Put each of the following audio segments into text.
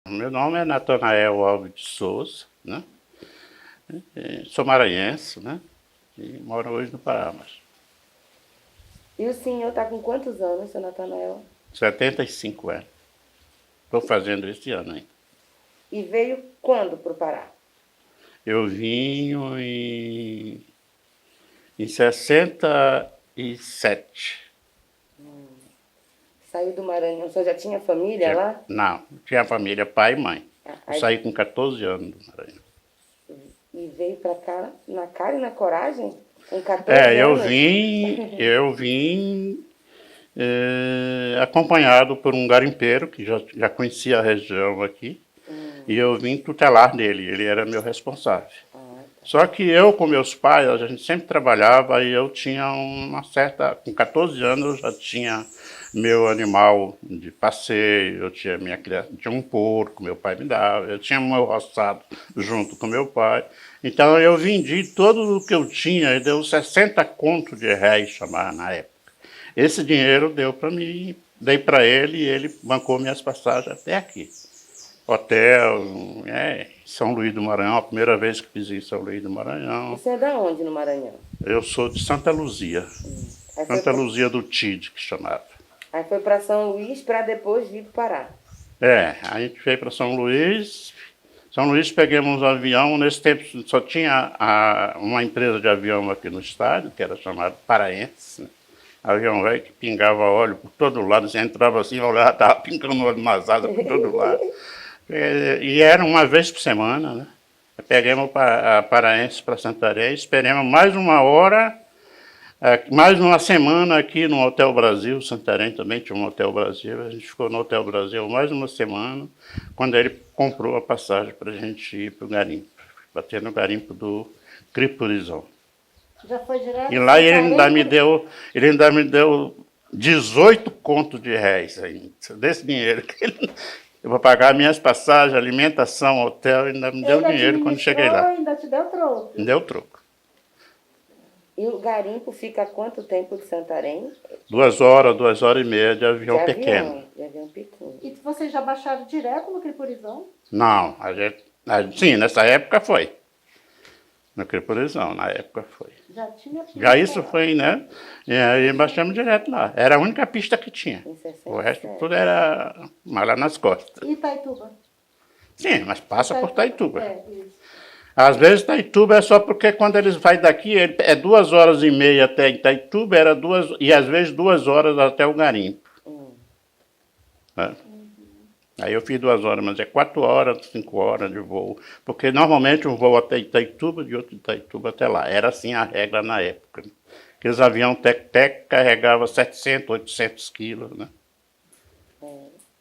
Meu nome é Natanael Alves de Souza, né? Sou maranhense, né? E moro hoje no Pará. E o senhor está com quantos anos, seu Natanael? 75 anos. Estou fazendo este ano ainda. E veio quando para o Pará? Eu vim em 67. Saiu do Maranhão. O senhor já tinha família lá? Não, tinha família, pai e mãe. Eu Aí, saí com 14 anos do Maranhão. e veio para cá na cara e na coragem? Com 14 É, eu anos? vim, eu vim acompanhado por um garimpeiro que já conhecia a região aqui. E eu vim tutelar dele, ele era meu responsável. Só que eu com meus pais, a gente sempre trabalhava e eu tinha uma certa... Com 14 anos eu já tinha meu animal de passeio, eu tinha minha criança, tinha um porco, meu pai me dava, eu tinha meu roçado junto com meu pai. Então eu vendi tudo o que eu tinha e deu 60 contos de réis, chamava na época. Esse dinheiro deu para mim, dei para ele e ele bancou minhas passagens até aqui. Hotel, São Luís do Maranhão, a primeira vez que fiz em São Luís do Maranhão. Você é da onde no Maranhão? Eu sou de Santa Luzia, Santa Luzia do Tide, que chamava. Aí foi para São Luís para depois vir para o Pará. A gente veio para São Luís. São Luís pegamos um avião, nesse tempo só tinha uma empresa de avião aqui no estado, que era chamada Paraense, né? Avião velho que pingava óleo por todo lado, você entrava assim, olhava, estava pingando óleo nas asas por todo lado. E era uma vez por semana, né? Pegamos a Paraense para Santarém, esperamos mais uma hora, mais uma semana aqui no Hotel Brasil, Santarém também tinha um Hotel Brasil, a gente ficou no Hotel Brasil mais uma semana, quando ele comprou a passagem para a gente ir para o garimpo, bater no garimpo do Cripurizão. Já foi direto? E lá ele ainda me deu 18 contos de réis ainda, desse dinheiro que ele... Eu vou pagar minhas passagens, alimentação, hotel, ainda me deu dinheiro quando cheguei lá. Ainda te deu troco. Me deu troco. E o garimpo fica a quanto tempo de Santarém? 2 horas e meia de avião pequeno. De avião pequeno. E vocês já baixaram direto no Cripurizão? Não, sim, nessa época foi. No Cripurizão, na época foi. Já tinha Já isso foi, né? E aí baixamos direto lá. Era a única pista que tinha. O resto tudo era mala nas costas. E Itaituba? Sim, mas passa por Itaituba. Isso. Às vezes Itaituba é só porque quando eles saem daqui, é 2 horas e meia até Itaituba, e às vezes 2 horas até o garimpo. Né? Aí eu fiz 2 horas, mas é 4 horas, 5 horas de voo. Porque normalmente um voo até Itaituba, de outro Itaituba até lá. Era assim a regra na época. Né? Aqueles aviões Tec-Tec carregavam 700, 800 quilos, né?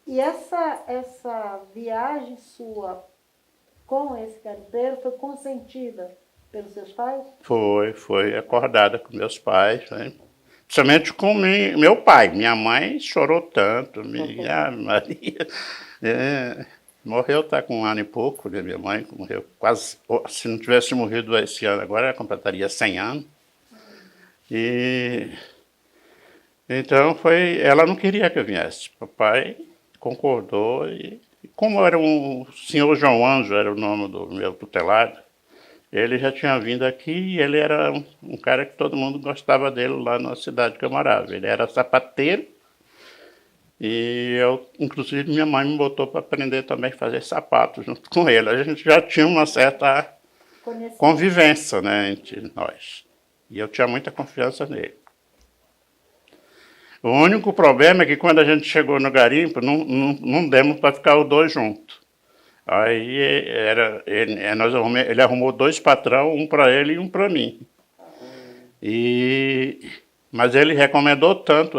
E essa viagem sua com esse garimpeiro foi consentida pelos seus pais? Foi acordada com meus pais, né? Principalmente com meu pai. Minha mãe chorou tanto, minha Maria. Morreu, está com 1 ano e pouco, né? Minha mãe morreu quase, se não tivesse morrido esse ano agora, ela completaria 100 anos. E então ela não queria que eu viesse. Papai concordou e como era o senhor João Anjo, era o nome do meu tutelado, ele já tinha vindo aqui e ele era um cara que todo mundo gostava dele lá na cidade que eu morava. Ele era sapateiro e inclusive minha mãe me botou para aprender também a fazer sapatos junto com ele. A gente já tinha uma certa convivência, né, entre nós. E eu tinha muita confiança nele. O único problema é que quando a gente chegou no garimpo, não demos para ficar os dois juntos. Aí ele arrumou 2 patrão, um para ele e um para mim. Mas ele recomendou tanto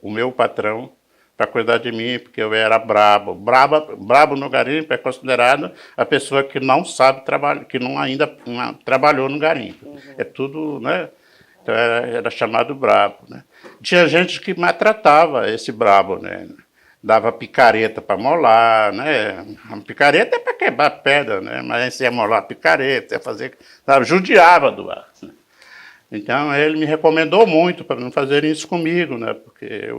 o meu patrão para cuidar de mim, porque eu era brabo. Brabo no garimpo é considerado a pessoa que não sabe trabalhar, que ainda não trabalhou no garimpo. É tudo, né? Então era chamado brabo, né? Tinha gente que maltratava esse brabo, né? Dava picareta para molar, né? Picareta é para quebrar pedra, né? Mas você ia molar picareta, ia fazer, sabe? Judiava do ar. Né? Então ele me recomendou muito para não fazerem isso comigo, né? Porque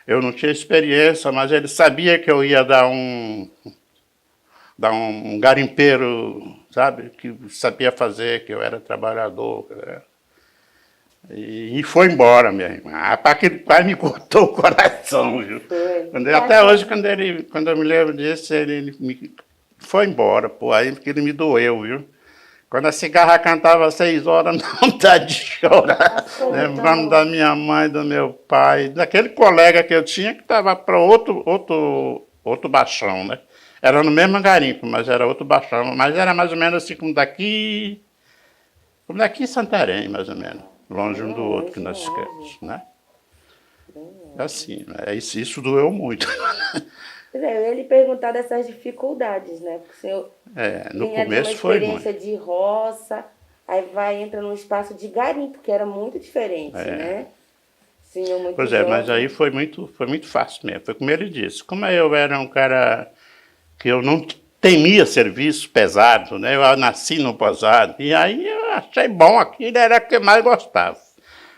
eu não tinha experiência, mas ele sabia que eu ia dar dar um garimpeiro, sabe, que sabia fazer, que eu era trabalhador. E foi embora, minha irmã. Aquele pai me cortou o coração, viu? Até hoje, quando eu me lembro disso, ele me foi embora, pô, aí porque ele me doeu, viu? Quando a cigarra cantava às 6 horas, não dá de chorar. Lembrando da minha mãe, do meu pai, daquele colega que eu tinha que estava para outro baixão, né? Era no mesmo garimpo, mas era outro baixão. Mas era mais ou menos assim como daqui em Santarém, mais ou menos. Longe um do outro, que nós ficamos, né? Assim, né? Isso doeu muito. Eu ia lhe perguntar dessas dificuldades, né? Porque o senhor no vinha de uma começo foi muito. experiência de roça, aí entra num espaço de garimpo, que era muito diferente, né? Senhor muito Pois é, mas aí foi muito fácil mesmo. Foi como ele disse. Como eu era um cara que eu não temia serviço pesado, né? Eu nasci no pesado. E aí eu achei bom aquilo, era o que eu mais gostava.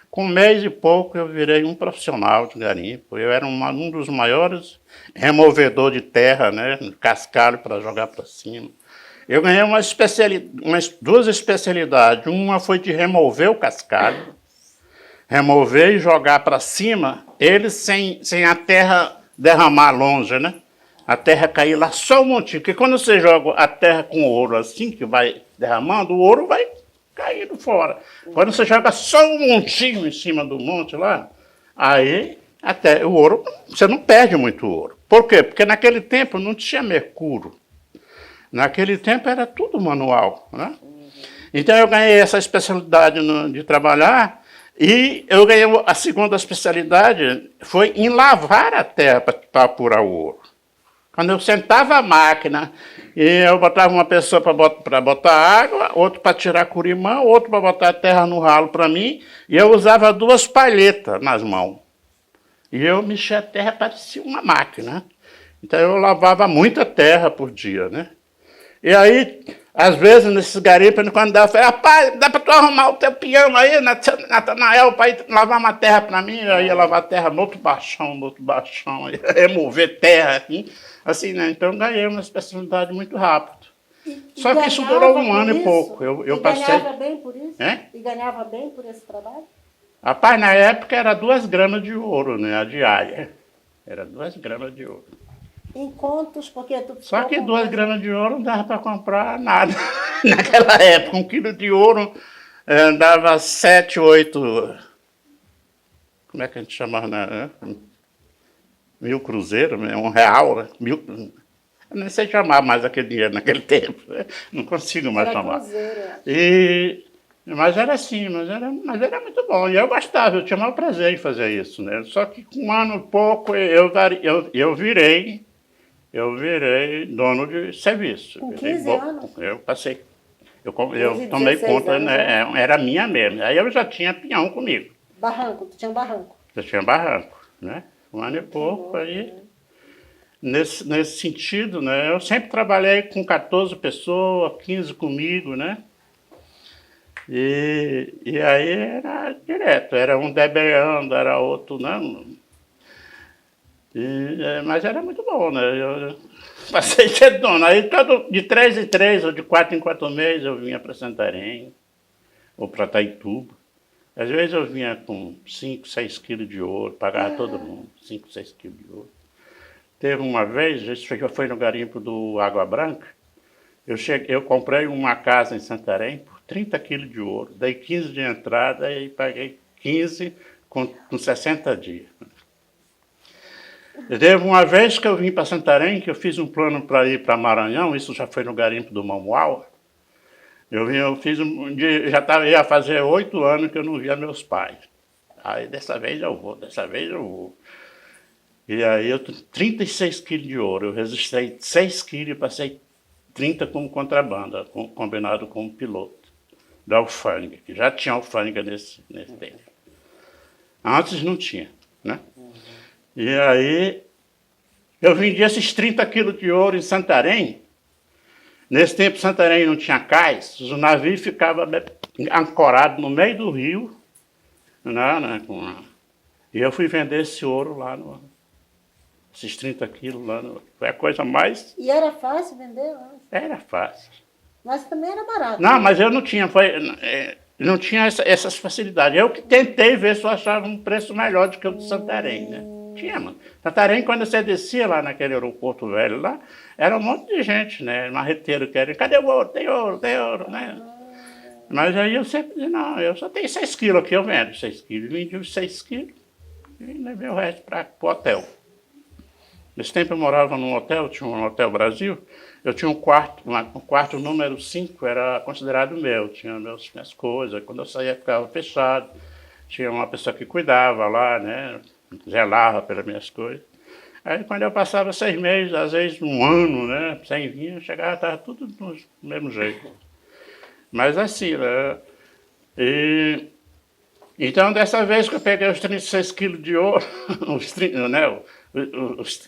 Com 1 mês e pouco eu virei um profissional de garimpo. Eu era um dos maiores removedor de terra, né? Cascalho para jogar para cima. Eu ganhei duas especialidades. Uma foi de remover o cascalho, remover e jogar para cima, eles sem a terra derramar longe, né? A terra cair lá só um montinho. Porque quando você joga a terra com ouro assim, que vai derramando, o ouro vai caindo fora. Quando você joga só um montinho em cima do monte lá, aí até o ouro, você não perde muito ouro. Por quê? Porque naquele tempo não tinha mercúrio. Naquele tempo era tudo manual, né? Então eu ganhei essa especialidade de trabalhar e eu ganhei a segunda especialidade foi em lavar a terra para apurar o ouro. Quando eu sentava a máquina, e eu botava uma pessoa para botar água, outro para tirar curimã, outro para botar a terra no ralo para mim, e eu usava 2 palhetas nas mãos. E eu mexia a terra, parecia uma máquina. Então eu lavava muita terra por dia, né? E aí, às vezes, nesses garimpos, quando dava, eu falei, rapaz, dá para tu arrumar o teu peão aí, Natanael, para ir lavar uma terra para mim? Eu ia lavar terra no outro baixão, ia remover terra aqui. Assim, né? Então, eu ganhei uma especialidade muito rápido. Só que isso durou 1 ano e pouco. Eu passei... ganhava bem por isso? É? E ganhava bem por esse trabalho? Rapaz, na época era 2 gramas de ouro, né? A diária. Era 2 gramas de ouro. Em contos, porque tu... Só que 2 gramas de ouro não dava para comprar nada. Naquela época, 1 quilo de ouro dava 7, 8... Como é que a gente chamava? Né? 1000 cruzeiros, R$1, né? 1000... Eu nem sei chamar mais aquele dinheiro naquele tempo. Né? Não consigo mais chamar. Cruzeiro. Mas era assim, mas era muito bom. E eu gostava, eu tinha o maior prazer em fazer isso. Né? Só que com 1 ano e pouco eu virei dono de serviço. Com 15 anos? Eu passei. Eu tomei conta, né? Era minha mesmo. Aí eu já tinha peão comigo. Barranco, tu tinha um barranco? Eu tinha barranco, né? 1 ano e pouco, aí... Nesse sentido, né? Eu sempre trabalhei com 14 pessoas, 15 comigo, né? E aí era direto, era um debreando, era outro, não. Mas era muito bom, né? Eu passei a ser dono. Aí de 3 em 3 ou de 4 em 4 meses eu vinha para Santarém ou para Itaituba. Às vezes eu vinha com 5, 6 quilos de ouro, pagava todo mundo, 5, 6 quilos de ouro. Teve uma vez, isso já foi no garimpo do Água Branca, eu comprei uma casa em Santarém por 30 quilos de ouro, dei 15 de entrada e paguei 15 com 60 dias. Teve uma vez que eu vim para Santarém, que eu fiz um plano para ir para Maranhão, isso já foi no garimpo do Mamual. Eu fiz ia fazer 8 anos que eu não via meus pais. Aí dessa vez eu vou. E aí eu tenho 36 quilos de ouro, eu registrei 6 quilos e passei 30 como contrabanda, combinado com o piloto da alfândega, que já tinha alfândega nesse tempo. Antes não tinha, né? E aí eu vendi esses 30 quilos de ouro em Santarém. Nesse tempo Santarém não tinha cais, o navio ficava ancorado no meio do rio, né? E eu fui vender esse ouro lá esses 30 quilos lá. Foi a coisa mais... E era fácil vender lá? Era fácil. Mas também era barato. Não, mas eu não tinha, não tinha essas facilidades. Eu que tentei ver se eu achava um preço melhor do que o de Santarém, né? Tinha, mano. Santarém, quando você descia lá naquele aeroporto velho lá, era um monte de gente, né? Marreteiro querendo, cadê o ouro? Tem ouro, né? Mas aí eu sempre disse, não, eu só tenho 6 quilos aqui, eu vendo 6 quilos. Vendi os 6 quilos e levei o resto para o hotel. Nesse tempo eu morava num hotel, tinha um Hotel Brasil, eu tinha um quarto número 5 era considerado meu, tinha minhas coisas, quando eu saía ficava fechado, tinha uma pessoa que cuidava lá, né, zelava pelas minhas coisas. Aí quando eu passava 6 meses, às vezes um ano, né, sem vir, eu chegava, estava tudo do mesmo jeito. Mas assim, né, então dessa vez que eu peguei os 36 quilos de ouro,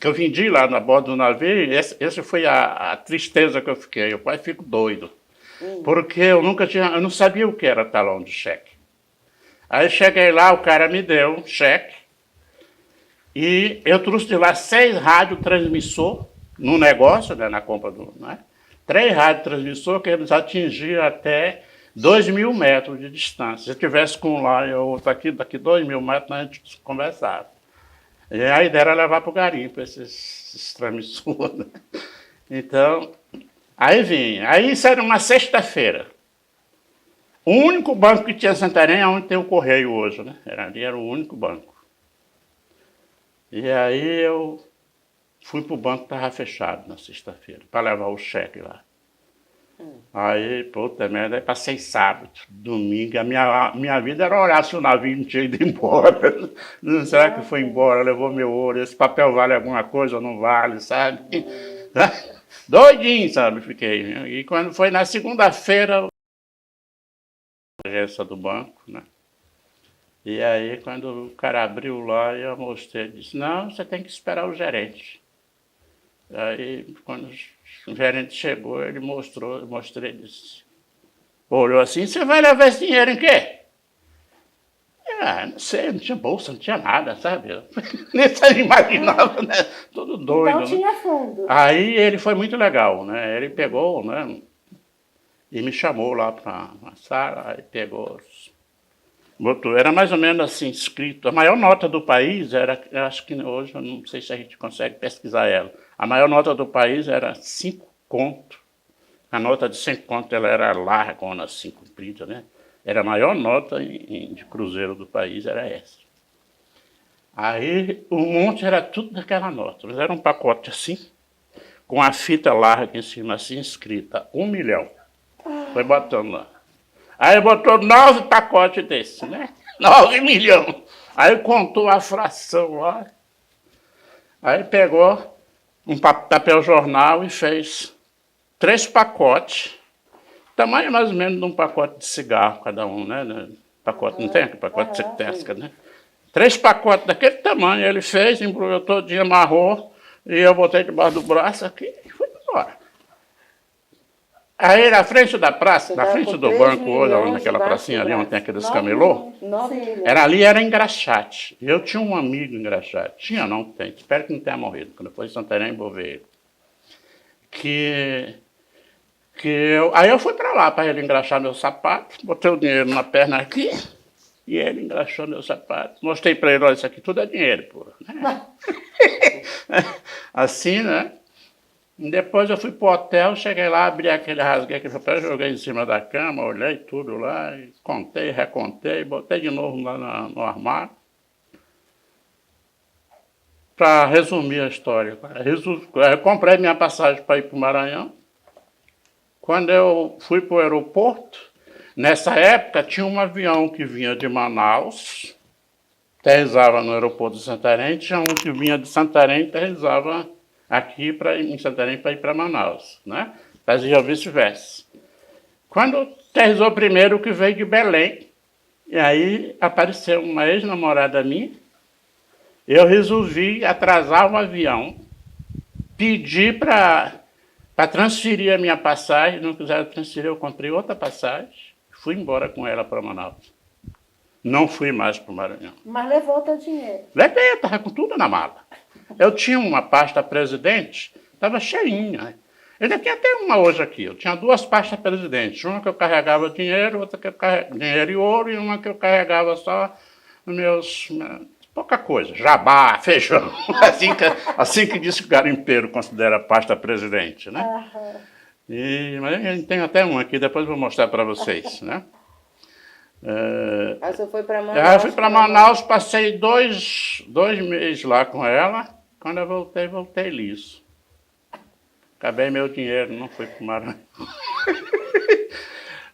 que eu vendi lá na borda do navio, essa foi a tristeza que eu fiquei. Eu quase fico doido. Porque eu não sabia o que era talão de cheque. Aí cheguei lá, o cara me deu um cheque e eu trouxe de lá 6 radiotransmissor no negócio, né, na compra né? 3 radiotransmissor que eles atingiam até 2.000 metros de distância. Se eu tivesse com um lá e outro aqui, daqui 2.000 metros, a gente conversava. E a ideia era levar para o garimpo esses transmissores. Né? Então, aí vinha. Aí isso era uma sexta-feira. O único banco que tinha em Santarém é onde tem o Correio hoje, né? Ali era o único banco. E aí eu fui para o banco que estava fechado na sexta-feira, para levar o cheque lá. Aí, puta merda, aí passei sábado, domingo, a minha vida era olhar se o navio não tinha ido embora. Não, será que foi embora, levou meu ouro, esse papel vale alguma coisa ou não vale, sabe? Doidinho, sabe, fiquei. E quando foi na segunda-feira, a agência do banco, né? E aí, quando o cara abriu lá, eu mostrei, ele disse, não, você tem que esperar o gerente. Aí, quando o gerente chegou, ele mostrou, eu mostrei, disse, olhou assim, você vai levar esse dinheiro em quê? Não sei, não tinha bolsa, não tinha nada, sabe? Eu nem se imaginava, né? Todo doido. Então tinha fundo. Aí ele foi muito legal, né? Ele pegou, né? E me chamou lá para uma sala, aí pegou, botou, era mais ou menos assim, escrito. A maior nota do país era, acho que hoje, eu não sei se a gente consegue pesquisar ela. A maior nota do país era 5 contos. A nota de 5 contos ela era largona, assim, comprida, né? Era a maior nota de cruzeiro do país, era essa. Aí o monte era tudo daquela nota. Mas era um pacote assim, com a fita larga em cima, assim, escrita 1 milhão. Foi botando lá. Aí botou 9 pacotes desses, né? 9 milhões. Aí contou a fração lá. Aí pegou um papel jornal e fez 3 pacotes. Tamanho mais ou menos de um pacote de cigarro cada um, né? Pacote, não tem aquele pacote de setesca, né? 3 pacotes daquele tamanho ele fez, embrulhou todinho, amarrou, e eu botei debaixo do braço aqui e fui embora. Aí na frente da praça, na frente do banco, hoje, naquela pracinha ali onde tem aqueles camelô, era engraxate. Eu tinha um amigo engraxate. Tinha, não tem. Espero que não tenha morrido. Quando eu fui em Santarém, vou ver ele. Aí eu fui para lá para ele engraxar meu sapato, botei o dinheiro na perna aqui e ele engraxou meu sapato. Mostrei para ele, olha, isso aqui tudo é dinheiro, pô. Assim, né? E depois eu fui pro hotel, cheguei lá, rasguei aquele papel, joguei em cima da cama, olhei tudo lá, e contei, recontei, botei de novo lá no armário. Para resumir a história, eu comprei minha passagem para ir para o Maranhão. Quando eu fui para o aeroporto, nessa época tinha um avião que vinha de Manaus, aterrissava no aeroporto de Santarém, tinha um que vinha de Santarém e aterrissava aqui em Santarém para ir para Manaus, né? Fazia vice-versa. Quando aterrissou primeiro, o que veio de Belém, e aí apareceu uma ex-namorada minha, eu resolvi atrasar o avião, pedir para transferir a minha passagem, não quiseram transferir, eu comprei outra passagem, fui embora com ela para Manaus. Não fui mais para o Maranhão. Mas levou o teu dinheiro. Levei, estava com tudo na mala. Eu tinha uma pasta presidente, estava cheinha. Eu ainda tenho até uma hoje aqui. Eu tinha 2 pastas presidentes. Uma que eu carregava dinheiro, outra que eu carregava dinheiro e ouro, e uma que eu carregava só os meus... pouca coisa, jabá, feijão. Assim que diz que o garimpeiro considera a pasta presidente, né? Aham. Mas eu tenho até uma aqui, depois eu vou mostrar para vocês, né? Aí você foi para Eu Manaus? fui para Manaus, passei 2 meses lá com ela. Quando eu voltei liso. Acabei meu dinheiro, não fui para o Maranhão.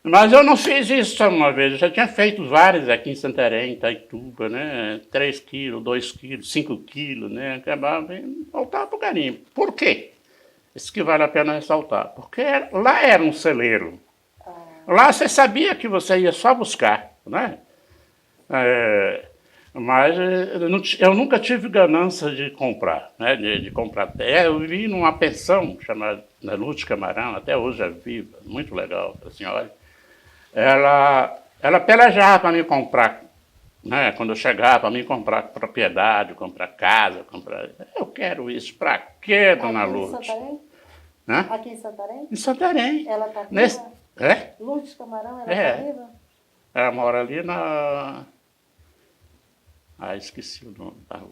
Mas eu não fiz isso só uma vez, eu já tinha feito várias aqui em Santarém, Itaituba, né? 3 quilos, 2 quilos, 5 quilos, né? Acabava e voltava para o garimpo. Por quê? Isso que vale a pena ressaltar. Porque lá era um celeiro. Lá você sabia que você ia só buscar, né? Mas eu nunca tive ganância de comprar, né? De comprar terra. Eu vivi numa pensão chamada Lute Camarão, até hoje é viva, muito legal, a senhora. Ela pelejava para me comprar, né? Quando eu chegava, para me comprar propriedade, comprar casa, comprar... Eu quero isso, para quê, dona Aqui em Lourdes? Santarém? Hã? Aqui em Santarém? Em Santarém. Ela está viva? Nesse... É? Lourdes Camarão, ela É. está viva? Ela mora ali na... esqueci o nome da rua.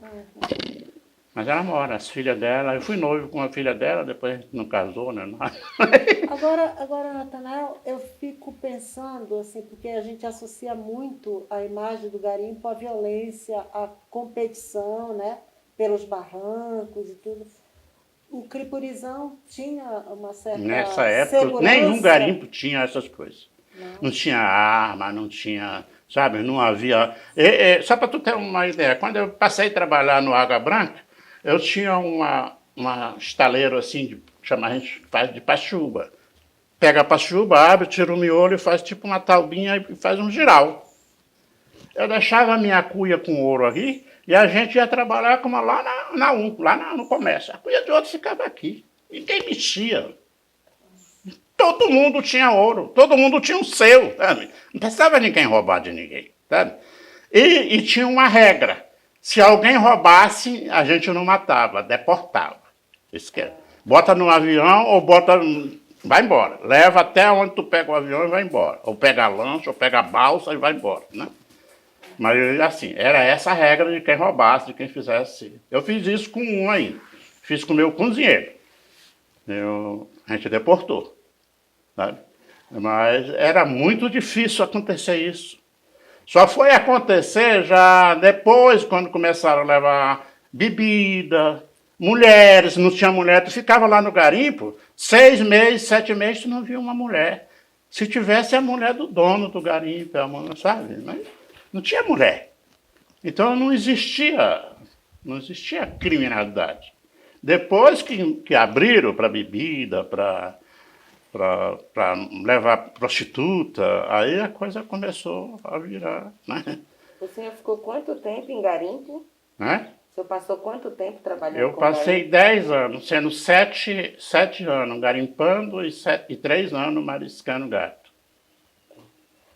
Mas ela mora, as filhas dela. Eu fui noivo com a filha dela, depois não casou, né? Agora, Natanael, eu fico pensando, assim, porque a gente associa muito a imagem do garimpo à violência, à competição, né? Pelos barrancos e tudo. O Cripurizão tinha uma certa Nessa época, segurança. nenhum garimpo tinha essas coisas. Não tinha arma, não tinha, sabe, não havia... só para tu ter uma ideia, quando eu passei a trabalhar no Água Branca, eu tinha uma estaleiro assim, a gente faz de pachuba. Pega a pachuba, abre, tira o miolo e faz tipo uma taubinha e faz um giral. Eu deixava a minha cuia com ouro aqui e a gente ia trabalhar como lá no comércio. A cuia de ouro ficava aqui. Ninguém mexia. Todo mundo tinha ouro, todo mundo tinha o seu, sabe? Não precisava ninguém roubar de ninguém, sabe? E tinha uma regra. Se alguém roubasse, a gente não matava, deportava. Isso que é. Bota no avião ou bota... Vai embora. Leva até onde tu pega o avião e vai embora. Ou pega a lancha, ou pega a balsa e vai embora, né? Mas assim, era essa a regra de quem roubasse, de quem fizesse. Eu fiz isso com um aí. Fiz com o meu cozinheiro. A gente deportou. Sabe? Mas era muito difícil acontecer isso. Só foi acontecer já depois, quando começaram a levar bebida, mulheres, não tinha mulher, tu ficava lá no garimpo, 6 meses, 7 meses, tu não via uma mulher. Se tivesse a mulher do dono do garimpo, sabe? Mas não tinha mulher. Então não existia criminalidade. Depois que abriram para bebida, para levar prostituta, aí a coisa começou a virar, né? O senhor ficou quanto tempo em garimpo? Né? O senhor passou quanto tempo trabalhando Eu com passei garimpo? 10 anos, sendo 7 anos garimpando e 3 anos mariscando gato.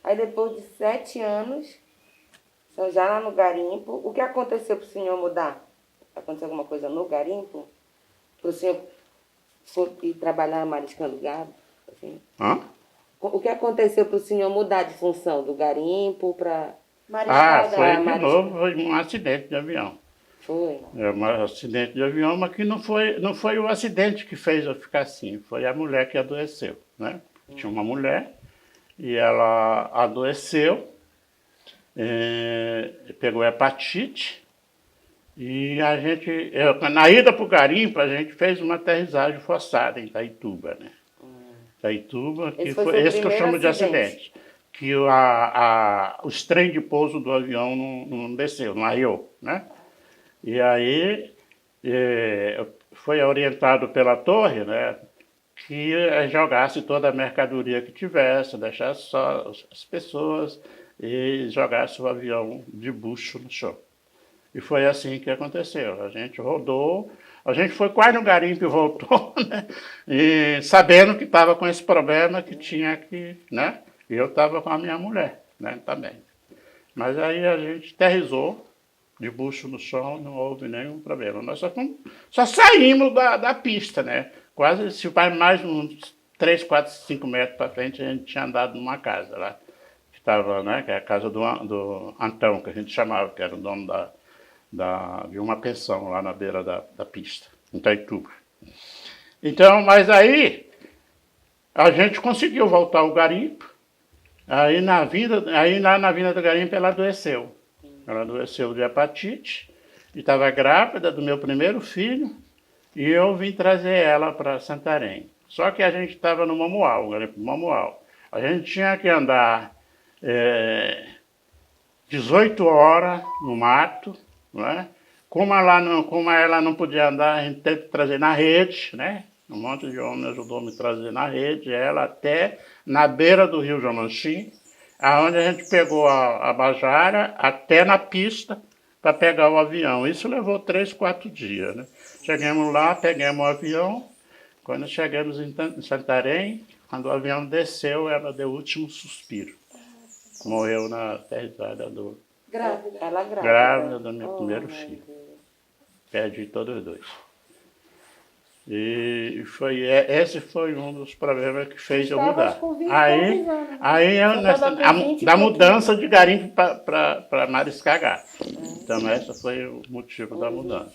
Aí depois de 7 anos, o senhor já lá no garimpo, o que aconteceu para o senhor mudar? Aconteceu alguma coisa no garimpo? Para o senhor ir trabalhar mariscando gado? Assim? Hã? O que aconteceu para o senhor mudar de função do garimpo para... Foi de novo, foi um acidente de avião. Foi. Um acidente de avião, mas que não foi o acidente que fez eu ficar assim, foi a mulher que adoeceu, né? Tinha uma mulher e ela adoeceu, pegou hepatite e na ida para o garimpo, a gente fez uma aterrissagem forçada em Itaituba, né? Itaituba, esse que eu chamo de acidente. Que os trem de pouso do avião não desceu, não arriou, né? E aí foi orientado pela torre, né, que jogasse toda a mercadoria que tivesse, deixasse só as pessoas e jogasse o avião de bucho no chão. E foi assim que aconteceu. A gente rodou, a gente foi quase no garimpo e voltou, né? E sabendo que estava com esse problema que tinha que, né? E eu estava com a minha mulher, né, também. Mas aí a gente aterrissou, de bucho no chão, não houve nenhum problema. Nós só saímos da pista, né? Quase, se vai mais uns 3, 4, 5 metros para frente, a gente tinha andado numa casa lá, que estava, né? Que é a casa do Antão, que a gente chamava, que era o dono de uma pensão lá na beira da pista, em Itaituba. Então, mas aí a gente conseguiu voltar ao garimpo. Aí na vinda do garimpo ela adoeceu. Ela adoeceu de hepatite e estava grávida do meu primeiro filho e eu vim trazer ela para Santarém. Só que a gente estava no Mamual, garimpo Mamual. A gente tinha que andar 18 horas no mato, né? Como ela não podia andar, a gente teve que trazer na rede, né? Um monte de homem ajudou a me trazer na rede, ela até na beira do rio Jamanchim, aonde a gente pegou a Bajara até na pista para pegar o avião. Isso levou 3, 4 dias, né? Chegamos lá, pegamos o avião. Quando chegamos em Santarém, quando o avião desceu, ela deu o último suspiro. Morreu na aterrissagem Grávida. Ela grávida do meu primeiro filho. Perdi todos os dois. E esse foi um dos problemas que fez eu mudar. Com 20 Aí da mudança de garimpo para Mariscal Gato. Então esse foi o motivo da mudança.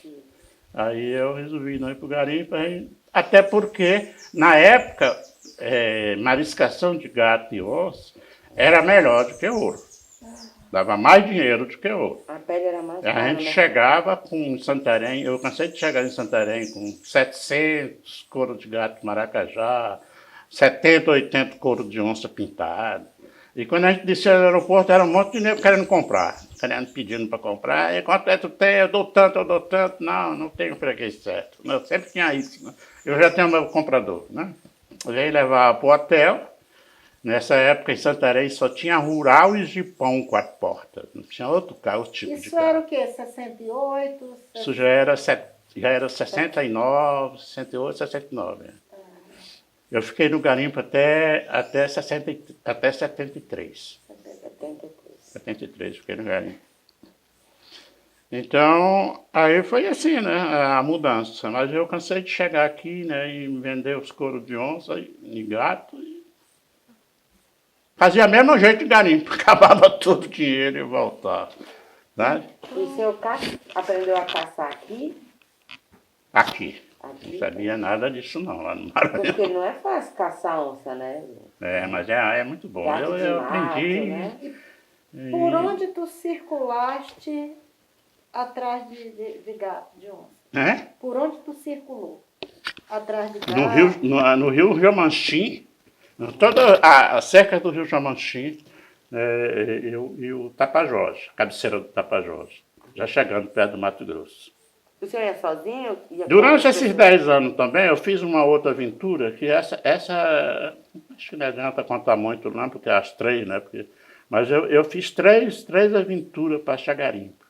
Aí eu resolvi não ir para o garimpo, até porque na época mariscação de gato e osso era melhor do que ouro. Dava mais dinheiro do que ouro. A pele era mais cara, A gente né? chegava com Santarém, eu cansei de chegar em Santarém com 700 couro de gato maracajá, 70, 80 couro de onça pintada. E quando a gente descia no aeroporto, era um monte de dinheiro querendo comprar, pedindo para comprar. E quanto é que tu tem? Eu dou tanto. Não tenho freguês certo. Eu sempre tinha isso, né? Eu já tenho meu comprador, né? Eu veio levar para o hotel. Nessa época, em Santarém, só tinha Rural e Jipão 4 portas. Não tinha outro tipo de Isso carro. era o quê? 68? Isso já era 69, 68, 69. Eu fiquei no garimpo até 73. 73, fiquei no garimpo. Então, aí foi assim, né, a mudança. Mas eu cansei de chegar aqui, né, e vender os couros de onça e gato. Fazia o mesmo jeito de garimpo, acabava todo o dinheiro e voltava. Né? E o senhor aprendeu a caçar aqui? Aqui. Não sabia nada disso não, lá no Maranhão. Porque não é fácil caçar onça, né? Mas é muito bom. Gato de Eu mato, aprendi. né? Por onde tu circulaste atrás de gato, de onça? Né? Por onde tu circulou atrás de gato? No rio Jamanchim, toda a cerca do rio Jamanchim, e o Tapajós, a cabeceira do Tapajós, já chegando perto do Mato Grosso. O senhor ia sozinho? Durante esses 10 anos também, eu fiz uma outra aventura, que essa acho que não adianta contar muito não, porque as 3, né? Mas eu fiz três aventuras para achar garimpo.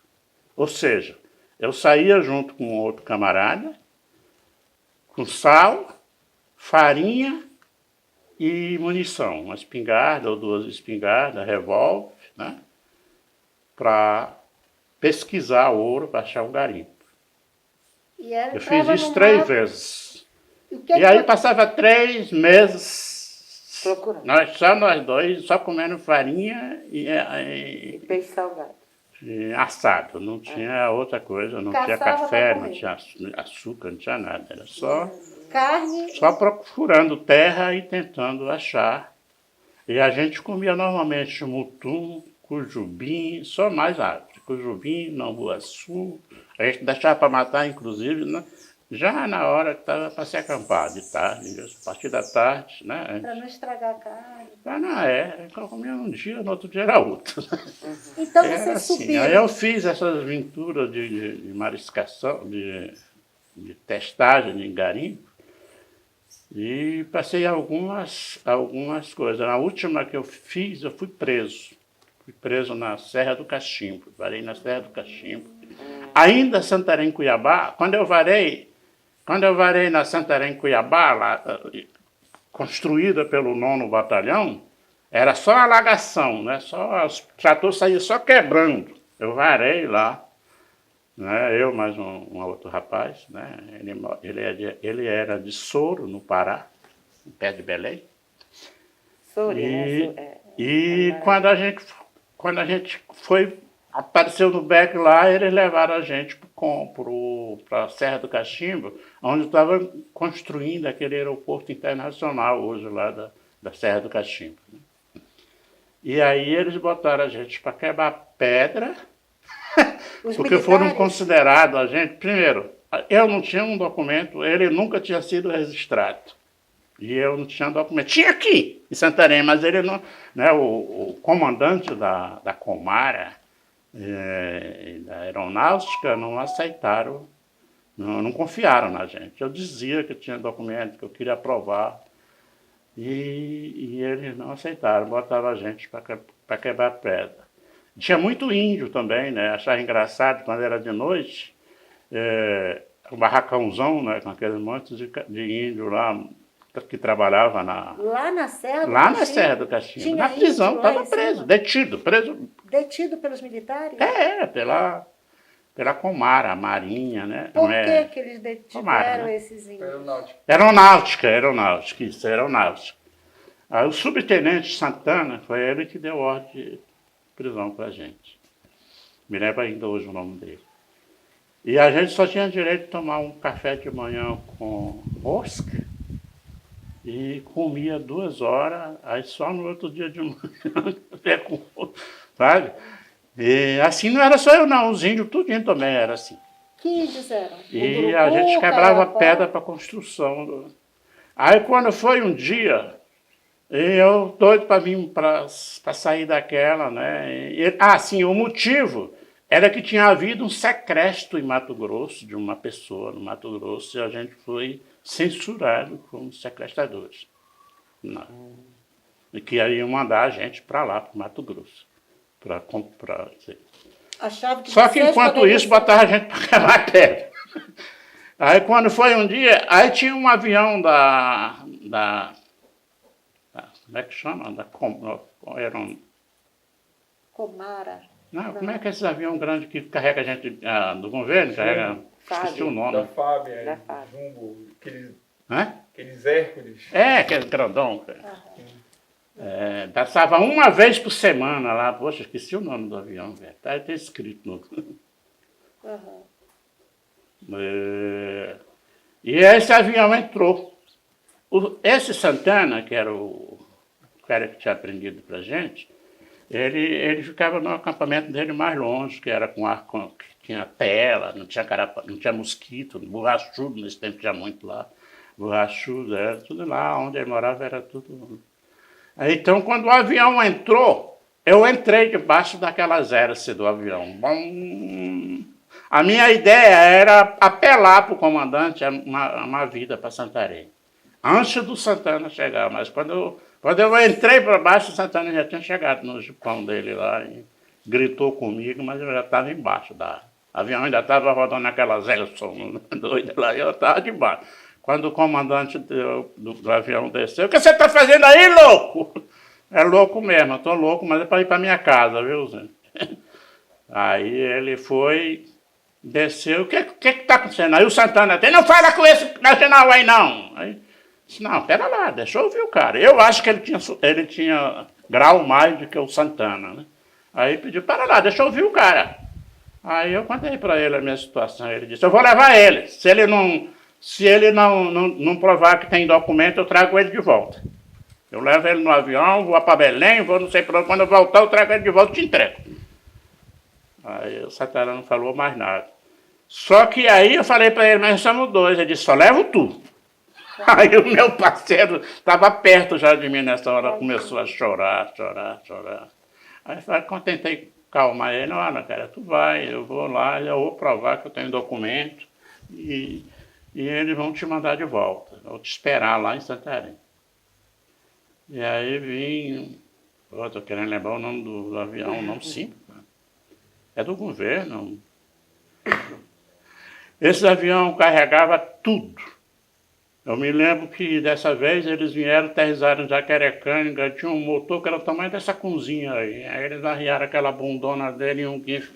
Ou seja, eu saía junto com outro camarada, com sal, farinha e munição, uma espingarda ou 2 espingardas, revólver, né? Para pesquisar ouro, para achar um garimpo. Eu fiz isso 3 vezes. E aí passava 3 meses, nós dois, só comendo farinha e peixe salgado. E assado, não tinha outra coisa, não tinha café, não tinha açúcar, não tinha nada, era só carne. Só procurando terra e tentando achar. E a gente comia normalmente mutum, cujubim, só mais árvore. Cujubim, nambuaçu. A gente deixava para matar, inclusive, né? Já na hora que estava para se acampar, de tarde, a partir da tarde, né? Para não estragar a carne. Eu comia um dia, no outro dia era outro. Então você subiu. Aí eu fiz essas aventuras de mariscação, de testagem de garimpo, e passei algumas coisas. Na última que eu fiz, eu fui preso. Fui preso na Serra do Cachimbo. Varei na Serra do Cachimbo. Ainda Santarém, Cuiabá, quando eu varei na Santarém, Cuiabá, lá, construída pelo 9º Batalhão, era só alagação, né? Os tratores saíam só quebrando. Eu varei lá. né? Eu mais um outro rapaz, né? Ele era de Soro, no Pará, perto de Belém. Sori, E, né? e quando a gente foi, apareceu no Beck lá, eles levaram a gente para a Serra do Cachimbo, onde estava construindo aquele aeroporto internacional hoje lá da Serra do Cachimbo. E aí eles botaram a gente para quebrar pedra, Os porque foram militares? considerados a gente, primeiro, eu não tinha um documento, ele nunca tinha sido registrado. E eu não tinha documento. Tinha aqui, em Santarém, mas ele não. Né, o comandante da Comara, da aeronáutica, não aceitaram, não confiaram na gente. Eu dizia que eu tinha documento, que eu queria aprovar. E eles não aceitaram, botavam a gente para quebrar pedra. Tinha muito índio também, né? Achava engraçado quando era de noite, um barracãozão, né? Com aqueles montes de índio lá que trabalhava Lá na Serra do lá na Cachimbo? Serra do Cachimbo. Tinha Na prisão, índio lá estava em preso, cima? detido, preso. Detido pelos militares? Pela Comara, a Marinha, né? Por Não é- que eles Comara, detiveram né? esses índios? Aeronáutica, isso, aeronáutica. Aí o subtenente Santana, foi ele que deu ordem de prisão pra gente. Me lembro ainda hoje o nome dele. E a gente só tinha direito de tomar um café de manhã com rosca e comia 2 horas, aí só no outro dia de manhã, café com rosca, sabe? E assim não era só eu não, os índios tudinho também era assim. Que índios eram? E Munduruku, a gente quebrava Carapó? pedra para construção. Aí quando foi um dia, eu doido para vir para sair daquela, né? Sim, o motivo era que tinha havido um sequestro em Mato Grosso de uma pessoa no Mato Grosso e a gente foi censurado como sequestradores. Não. E que iam mandar a gente para lá, para Mato Grosso, para comprar. Achava que Só que vocês enquanto poderiam isso, botava a gente para quebrar pedra. Aí quando foi um dia, aí tinha um avião como é que chama? Era Comara. não, como é que é esses aviões grandes que carrega a gente do governo? Carrega, esqueci o Fábio. nome. Da FAB, Da FAB. Jumbo, Hã? aqueles Hércules. Aquele grandão. Passava uma vez por semana lá. Poxa, esqueci o nome do avião, velho. Tá escrito no. Aham. E esse avião entrou. Esse Santana, que era o cara que tinha aprendido pra gente, ele ficava no acampamento dele mais longe, que era que tinha tela, não tinha mosquito, borrachudo, nesse tempo tinha muito lá. Borrachudo, era tudo lá, onde ele morava era tudo. Aí, então, quando o avião entrou, eu entrei debaixo daquelas hélices do avião. Bom, a minha ideia era apelar para o comandante uma vida para Santarém, antes do Santana chegar. Mas quando eu entrei para baixo, o Santana já tinha chegado no jipão dele lá e gritou comigo, mas eu já estava embaixo da. O avião ainda estava rodando naquelas hélices doidas lá e eu estava debaixo. Quando o comandante do avião desceu, o que você está fazendo aí, louco? É louco mesmo, eu estou louco, mas é para ir para minha casa, viu, Zé? Aí ele foi, desceu, o que está acontecendo? Aí o Santana disse, não fala com esse nacional aí não. Aí disse, não, pera lá, deixa eu ouvir o cara. Eu acho que ele tinha grau mais do que o Santana, né? Aí pediu, pera lá, deixa eu ouvir o cara. Aí eu contei para ele a minha situação, ele disse, eu vou levar ele, se ele não provar que tem documento, eu trago ele de volta. Eu levo ele no avião, vou para Belém, vou não sei para onde, quando eu voltar eu trago ele de volta e te entrego. Aí o Santana não falou mais nada. Só que aí eu falei para ele, mas nós somos 2, ele disse, só levo tu. Aí o meu parceiro estava perto já de mim nessa hora, começou a chorar. Aí eu tentei calmar ele, olha, cara, tu vai, eu vou lá, eu vou provar que eu tenho documento e eles vão te mandar de volta. Eu vou te esperar lá em Santarém. E aí vim, estou querendo lembrar o nome do avião, o nome simples. É do governo. Esse avião carregava tudo. Eu me lembro que dessa vez eles vieram, aterrissaram em Jacarecanga, tinha um motor que era o tamanho dessa cozinha aí. Aí eles arriaram aquela bundona dele e um guincho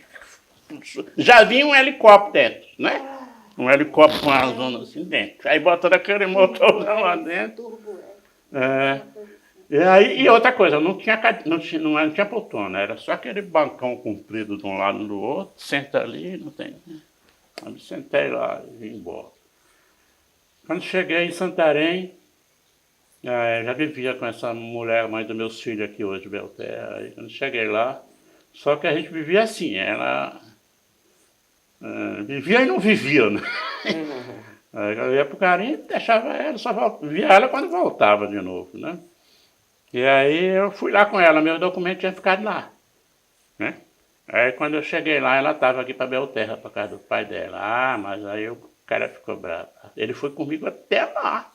Já vinha um helicóptero dentro, né? Um helicóptero com a zona assim dentro. Aí botaram aquele motorzão lá dentro. É. E outra coisa, não tinha poltrona, era só aquele bancão comprido de um lado e do outro, senta ali, não tem. Aí me sentei lá e vim embora. Quando cheguei em Santarém, já vivia com essa mulher, mãe dos meus filhos aqui hoje, Belterra. Aí quando cheguei lá, só que a gente vivia assim, ela vivia e não vivia, né? Aí eu ia pro garimpo, deixava ela, via ela quando voltava de novo, né? E aí eu fui lá com ela, meu documento tinha ficado lá, né? Aí quando eu cheguei lá, ela estava aqui para Belterra, para casa do pai dela. Ah, mas aí o cara ficou bravo. Ele foi comigo até lá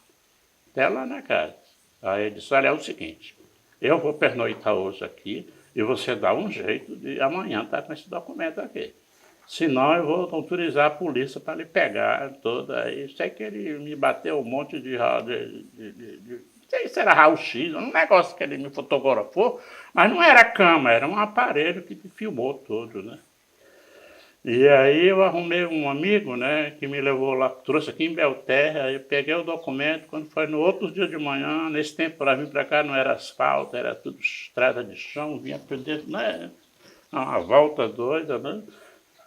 na casa. Aí ele disse, olha, é o seguinte, eu vou pernoitar hoje aqui e você dá um jeito de amanhã estar com esse documento aqui. Senão eu vou autorizar a polícia para lhe pegar toda. Aí sei que ele me bateu um monte de não sei se era raio-x, um negócio que ele me fotografou, mas não era câmera, era um aparelho que filmou tudo, né? E aí eu arrumei um amigo, né, que me levou lá, trouxe aqui em Belterra, aí eu peguei o documento, quando foi no outro dia de manhã, nesse tempo para vir para cá não era asfalto, era tudo estrada de chão, vinha por dentro, né? Uma volta doida, né?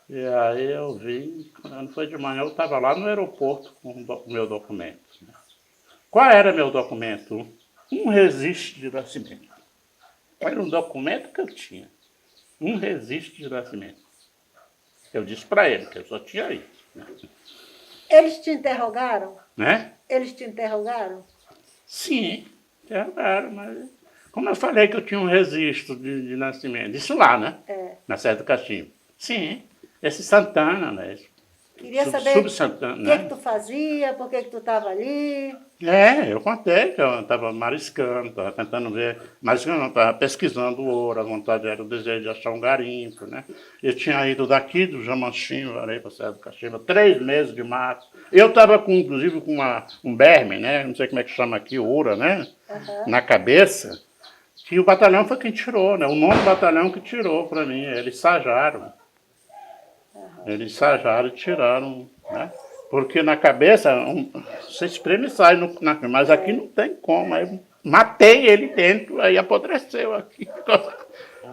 E aí eu vim, quando foi de manhã, eu estava lá no aeroporto com o meu documento. Né? Qual era meu documento? Um registro de nascimento. Era um documento que eu tinha. Um registro de nascimento. Eu disse para ele que eu só tinha isso. Né? Eles te interrogaram? Né? Eles te interrogaram? Sim, interrogaram, mas como eu falei que eu tinha um registro de nascimento, isso lá, né? Na Serra do Cachimbo. Sim, esse Santana, né? Queria saber Sub-Santana, o né? que tu fazia, por que tu estava ali. Eu contei que eu estava mariscando, estava tentando ver, mariscando, estava pesquisando o ouro, a vontade era o desejo de achar um garimpo, né? Eu tinha ido daqui do Jamanchinho, varei para a Serra do Cachimbo, 3 meses de mato. Eu estava, inclusive, com um berme, né? Não sei como é que chama aqui, ouro, né? Na cabeça, que o batalhão foi quem tirou, né? O 9º batalhão que tirou para mim, eles sajaram. Eles sajaram e tiraram, né? Porque na cabeça, você espreme e sai, mas aqui não tem como. Aí matei ele dentro, aí apodreceu aqui.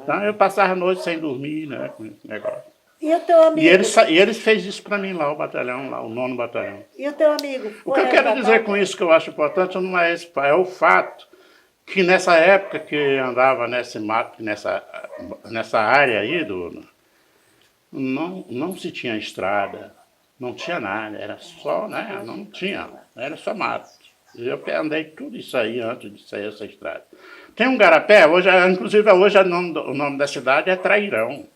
Então eu passava a noite sem dormir, né? Com esse negócio. E o teu amigo? E eles fez isso para mim lá, o batalhão, lá, o 9º batalhão. E o teu amigo? O que eu quero dizer com isso que eu acho importante não é esse, é o fato que nessa época que andava nessa área aí, não se tinha estrada, não tinha nada, era só, né? Não tinha, era só mato. Eu andei tudo isso aí antes de sair essa estrada. Tem um garapé, inclusive hoje o nome da cidade é Trairão.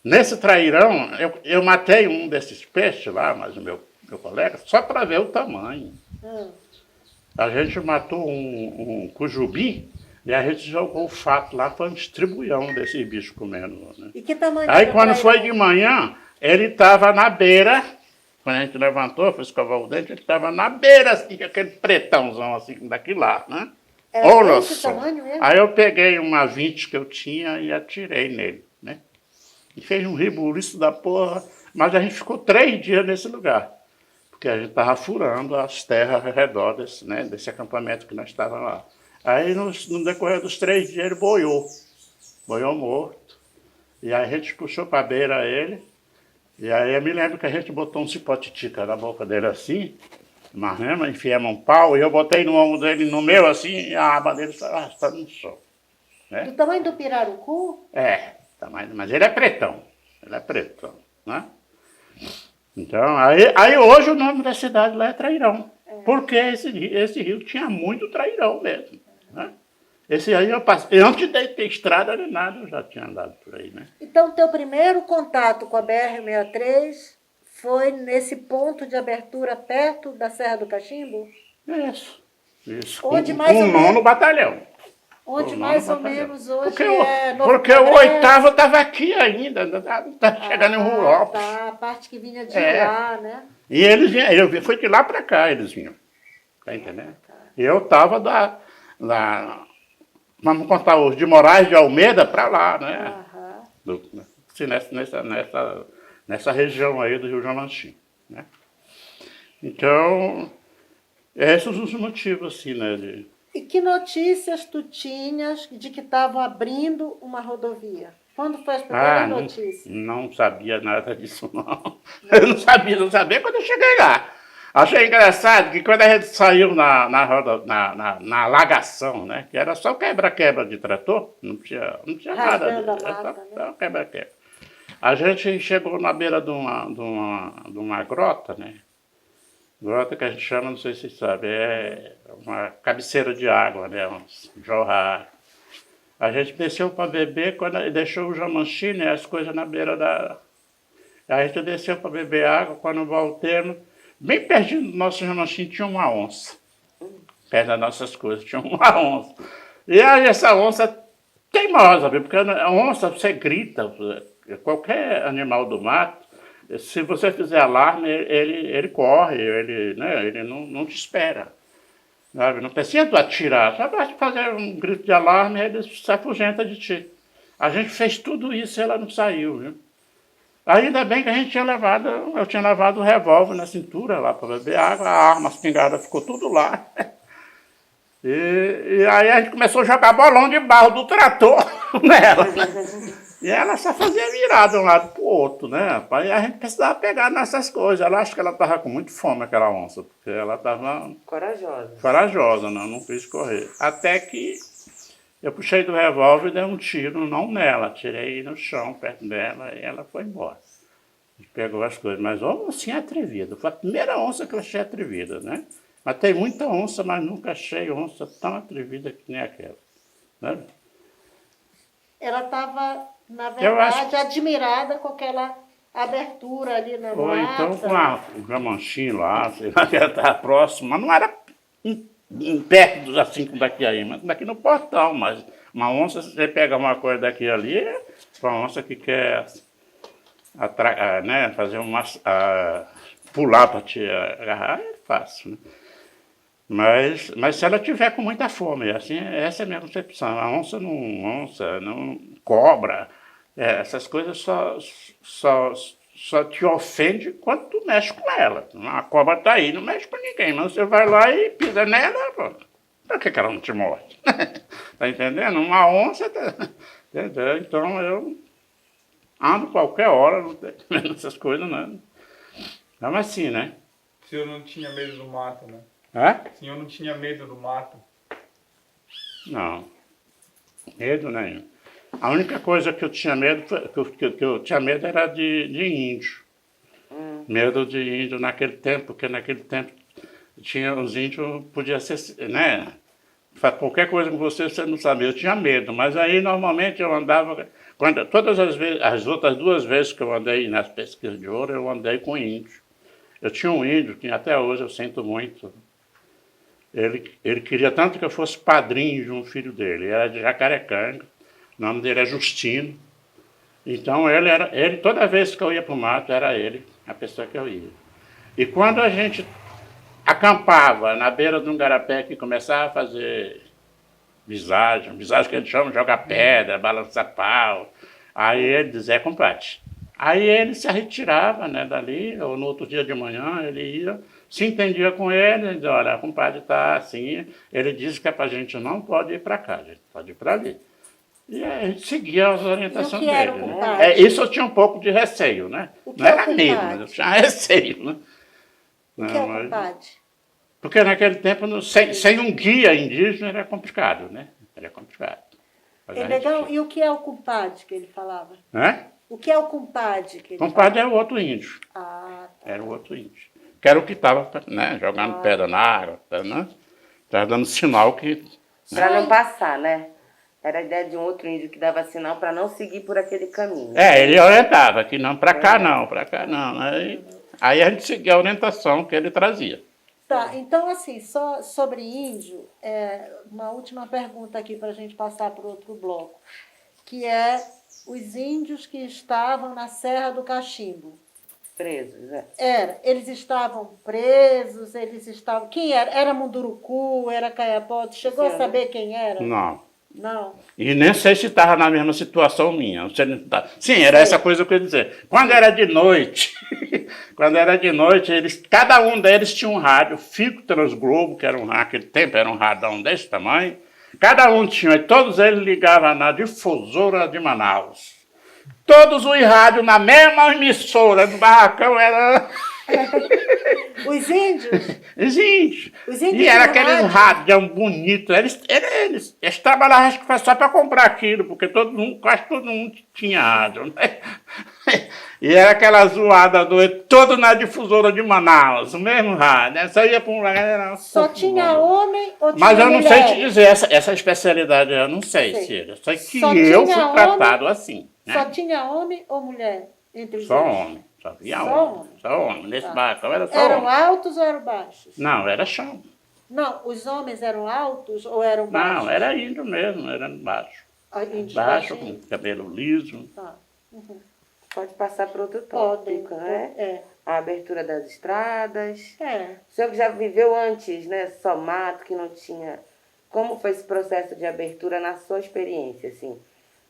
Nesse Trairão, eu matei um desses peixes lá, mas o meu colega, só para ver o tamanho. A gente matou um cujubi e a gente jogou o fato lá, foi um estribuião desse bicho comendo. Né? E que tamanho? Aí quando foi de manhã, ele estava na beira, quando a gente levantou, foi escovar o dente, ele estava na beira, assim, aquele pretãozão assim, daqui lá, né? Era desse tamanho mesmo? Aí eu peguei uma 20 que eu tinha e atirei nele, né? E fez um rebuliço da porra, mas a gente ficou 3 dias nesse lugar, porque a gente estava furando as terras ao redor desse acampamento que nós estávamos lá. Aí no decorrer dos 3 dias ele boiou morto, e aí a gente puxou para a beira ele, e aí eu me lembro que a gente botou um cipotitica na boca dele assim, enfiamos um pau, e eu botei no ombro dele, no meu assim, e a aba dele só arrastando no chão. Né? Do tamanho do pirarucu? Mas ele é pretão, né? Então, aí hoje o nome da cidade lá é Trairão, porque esse rio tinha muito trairão mesmo, né? Esse aí eu passei, antes de ter estrada nem nada, eu já tinha andado por aí, né? Então, teu primeiro contato com a BR-63 foi nesse ponto de abertura perto da Serra do Cachimbo? Isso. Onde com mais o ou 9º batalhão. Onde mais ou menos hoje porque o 8º estava aqui ainda, estava chegando em Rurópolis. Tá, a parte que vinha de lá, né? E eles vinham, foi de lá para cá eles vinham, tá entendendo? E eu estava vamos contar os de Moraes de Almeida para lá, né? nessa região aí do Rio Jamanchim, né? Então, esses são os motivos, assim, né? E que notícias tu tinhas de que estavam abrindo uma rodovia? Quando foi as primeiras notícias? Não sabia nada disso, não. Eu não sabia quando eu cheguei lá. Achei engraçado que quando a gente saiu na alagação, né? Que era só quebra-quebra de trator, não tinha nada. Rasgando a Era mata, né? só quebra-quebra. A gente chegou na beira de uma grota, né? Grota que a gente chama, não sei se vocês sabem, é uma cabeceira de água, né? Um jorrar. A gente desceu para beber, quando deixou o Jamanchim, né? As coisas na beira da... A gente desceu para beber água, quando voltamos, bem pertinho do nosso Jamanchim tinha uma onça. Perto das nossas coisas tinha uma onça. E aí essa onça teimosa, viu? Porque a onça, você grita, qualquer animal do mato, se você fizer alarme, ele corre, ele não te espera. Sabe? Não precisa atirar, só basta fazer um grito de alarme e ele se afugenta de ti. A gente fez tudo isso e ela não saiu, viu? Ainda bem que eu tinha levado o revólver na cintura lá para beber água, a arma, a espingarda ficou tudo lá. E aí a gente começou a jogar bolão de barro do trator nela. E ela só fazia virar de um lado para o outro, né? Aí a gente precisava pegar nessas coisas. Ela acho que ela estava com muito fome, aquela onça, porque ela estava corajosa, não quis correr. Até que eu puxei do revólver e dei um tiro, não nela, tirei no chão, perto dela, e ela foi embora. A gente pegou as coisas, mas uma oncinha atrevida. Foi a primeira onça que eu achei atrevida, né? Mas tem muita onça, mas nunca achei onça tão atrevida que nem aquela, né? Ela estava, na verdade, admirada com aquela abertura ali na Ou mata. então com o Jamanchim lá, sei lá, que ela estava próxima, mas não era perto assim como daqui aí, mas daqui no portão, mas uma onça, se você pega uma coisa daqui ali, é uma onça que quer né, fazer pular para te agarrar, é fácil, né? Mas se ela tiver com muita fome, assim, essa é a minha concepção. A onça não cobra, essas coisas só te ofende quando tu mexe com ela. A cobra tá aí, não mexe com ninguém, mas você vai lá e pisa nela, pô. Por que ela não te morde? Tá entendendo? Uma onça, entendeu? Então eu ando qualquer hora, não tem essas coisas, não. Então assim, né? O senhor não tinha medo do mato, né? É? O senhor não tinha medo do mato? Não, medo nenhum. A única coisa que eu tinha medo, que eu tinha medo era de índio. Medo de índio naquele tempo, porque naquele tempo tinha os índios, podia ser, né? Qualquer coisa com você não sabia. Eu tinha medo, mas aí normalmente eu andava, todas as vezes, as outras 2 vezes que eu andei nas pesquisas de ouro, eu andei com índio. Eu tinha um índio, que até hoje eu sinto muito. Ele queria tanto que eu fosse padrinho de um filho dele. Ele era de Jacarecanga, o nome dele é Justino. Então ele toda vez que eu ia para o mato, era ele a pessoa que eu ia. E quando a gente acampava na beira de um garapé que começava a fazer visagem que a gente chama de jogar pedra, balançar pau, aí ele dizia, compadre. Aí ele se retirava, né, dali, ou no outro dia de manhã ele ia, se entendia com ele, ele dizia, olha, compadre está assim, ele disse que a gente não pode ir para cá, a gente pode ir para ali. E a gente seguia as orientações dele. Era o Né? compadre? Isso eu tinha um pouco de receio, né? Não era medo, mas eu tinha receio, né? O que é o compadre? Porque naquele tempo, sem um guia indígena, era complicado, né? Era complicado. Legal. E o que é o compadre que ele falava? Né? O que é o compadre que ele Compadre é o outro índio. Ah, tá. Era o outro índio. Que era o que estava, né, jogando pedra na água, né? Estava dando sinal que... Para não passar, né? Era a ideia de um outro índio que dava sinal para não seguir por aquele caminho. Ele orientava que não, para cá não, para cá não. Aí a gente seguia a orientação que ele trazia. Tá, então assim, só sobre índio, uma última pergunta aqui para a gente passar para o outro bloco, que é os índios que estavam na Serra do Cachimbo. Presos, né? Eles estavam presos, eles estavam... Quem era? Era Munduruku, era Caiapó? Chegou a saber quem era? Não. Não. E nem sei se estava na mesma situação minha. Não sei nem se tava. Sim, era essa coisa que eu ia dizer. Quando era de noite, cada um deles tinha um rádio, Fico Transglobo, que era naquele tempo era um radão desse tamanho. Cada um tinha, e todos eles ligavam na difusora de Manaus. Todos os rádios na mesma emissora, no barracão era... Os índios? Os índios. Os índios E era tinham aqueles rádio? rádios bonitos. Eles trabalhavam, acho que foi só para comprar aquilo, porque quase todo mundo tinha rádio. Né? E era aquela zoada todo na difusora de Manaus, o mesmo rádio. Só ia para um lugar. Era Só tinha homem ou tinha Mas eu não sei mulher? te dizer, essa especialidade eu não sei, Cira. Só que Só eu tinha fui tratado assim. Né? Só tinha homem ou mulher entre os Só índios? homem. Só havia Só homem. homem. Só homem. Nesse Tá. barracão era só Eram homem. altos ou eram baixos? Não, era chão. Não, os homens eram altos ou eram baixos? Não, era índio mesmo, era baixo. Ah, índios Baixo, baixinhos? com cabelo liso. Tá. Pode passar para outro Podem. tópico, né? É. A abertura das estradas. É. O senhor que já viveu antes, né? Só mato, que não tinha... Como foi esse processo de abertura na sua experiência, assim?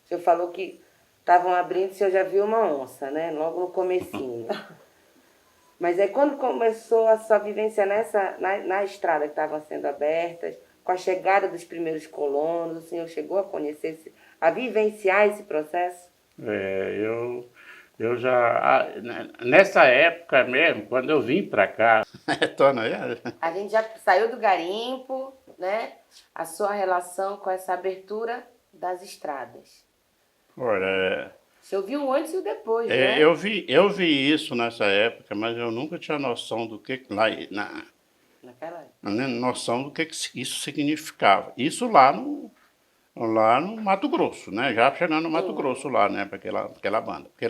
O senhor falou que estavam abrindo, o senhor já viu uma onça, né? Logo no comecinho. Mas aí quando começou a sua vivência na estrada que estavam sendo abertas, com a chegada dos primeiros colonos, o senhor chegou a conhecer, a vivenciar esse processo? Eu já... Nessa época mesmo, quando eu vim para cá... A gente já saiu do garimpo, né? A sua relação com essa abertura das estradas. Olha, O senhor viu o antes e o depois, né? eu vi isso nessa época, mas eu nunca tinha noção do que... Naquela época. Noção do que isso significava. Isso lá no Mato Grosso, né? Já chegando no Mato Grosso lá, né? Para aquela banda. Porque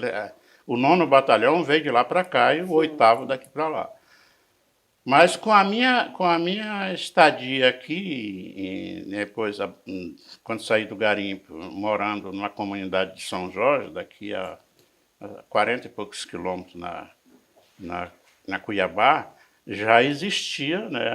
o 9º Batalhão veio de lá para cá e o 8º daqui para lá. Mas com a minha estadia aqui, e depois, quando saí do garimpo, morando numa comunidade de São Jorge, daqui a 40 e poucos quilômetros na Cuiabá, já existia, né,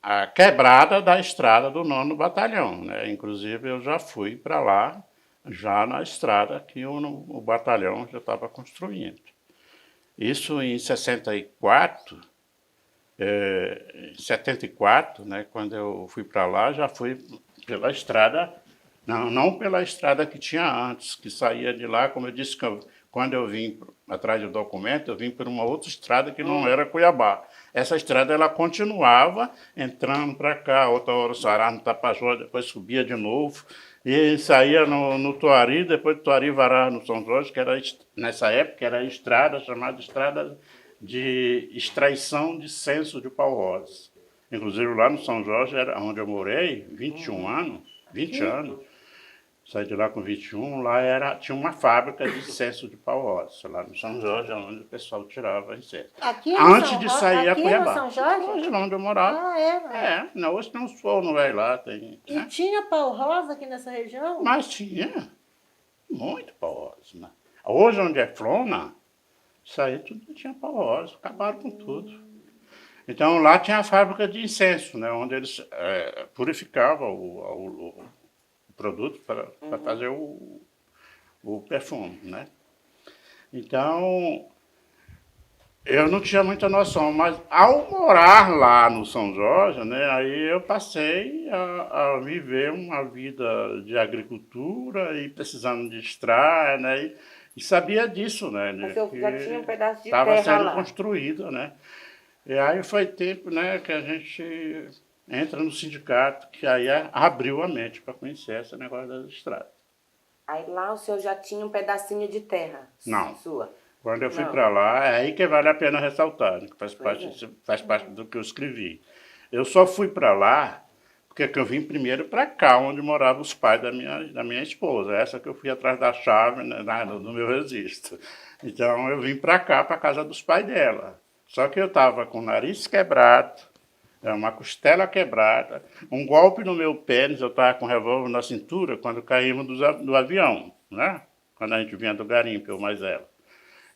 a quebrada da estrada do 9º Batalhão. Né? Inclusive, eu já fui para lá, já na estrada que o batalhão já estava construindo. Isso em 74, né, quando eu fui para lá, já fui pela estrada, não pela estrada que tinha antes, que saía de lá, como eu disse, quando eu vim atrás do documento, eu vim por uma outra estrada que não era Cuiabá. Essa estrada ela continuava entrando para cá, outra hora o Sará no Tapajós, depois subia de novo, e saía no Tuari, depois do Tuari varava no São Jorge, que era, nessa época era a estrada chamada estrada de extraição de censo de pau-rosa. Inclusive lá no São Jorge, era onde eu morei, 20 anos. Saí de lá com 21, lá tinha uma fábrica de censo de pau-rosa, lá no São Jorge, onde o pessoal tirava incenso. Aqui no Antes de sair a aqui Cuiabá. no São Jorge? Onde eu morava. Ah, era? Hoje tem uns fornos velho lá, tem... E Né? tinha pau-rosa aqui nessa região? Mas tinha muito pau-rosa. Né? Hoje, onde é Flona, isso aí tudo tinha pau-rosa, acabaram com tudo. Então, lá tinha a fábrica de incenso, né, onde eles purificavam o produto para fazer o perfume, né? Então, eu não tinha muita noção, mas ao morar lá no São Jorge, né, aí eu passei a viver uma vida de agricultura e precisando de estrada, né, e sabia disso, né? Mas eu já tinha um pedaço de estava terra sendo lá. construído, né? E aí foi tempo, né, que a gente entra no sindicato, que aí abriu a mente para conhecer esse negócio das estradas. Aí lá o senhor já tinha um pedacinho de terra Não. sua? Quando eu fui Não. para lá, é aí que vale a pena ressaltar, né, que faz parte do que eu escrevi. Eu só fui para lá porque eu vim primeiro para cá, onde moravam os pais da minha esposa. Essa que eu fui atrás da chave, né, no meu registro. Então eu vim para cá, para a casa dos pais dela. Só que eu estava com o nariz quebrado, uma costela quebrada, um golpe no meu pênis, eu estava com um revólver na cintura quando caímos do avião, né? Quando a gente vinha do garimpo, eu mais ela.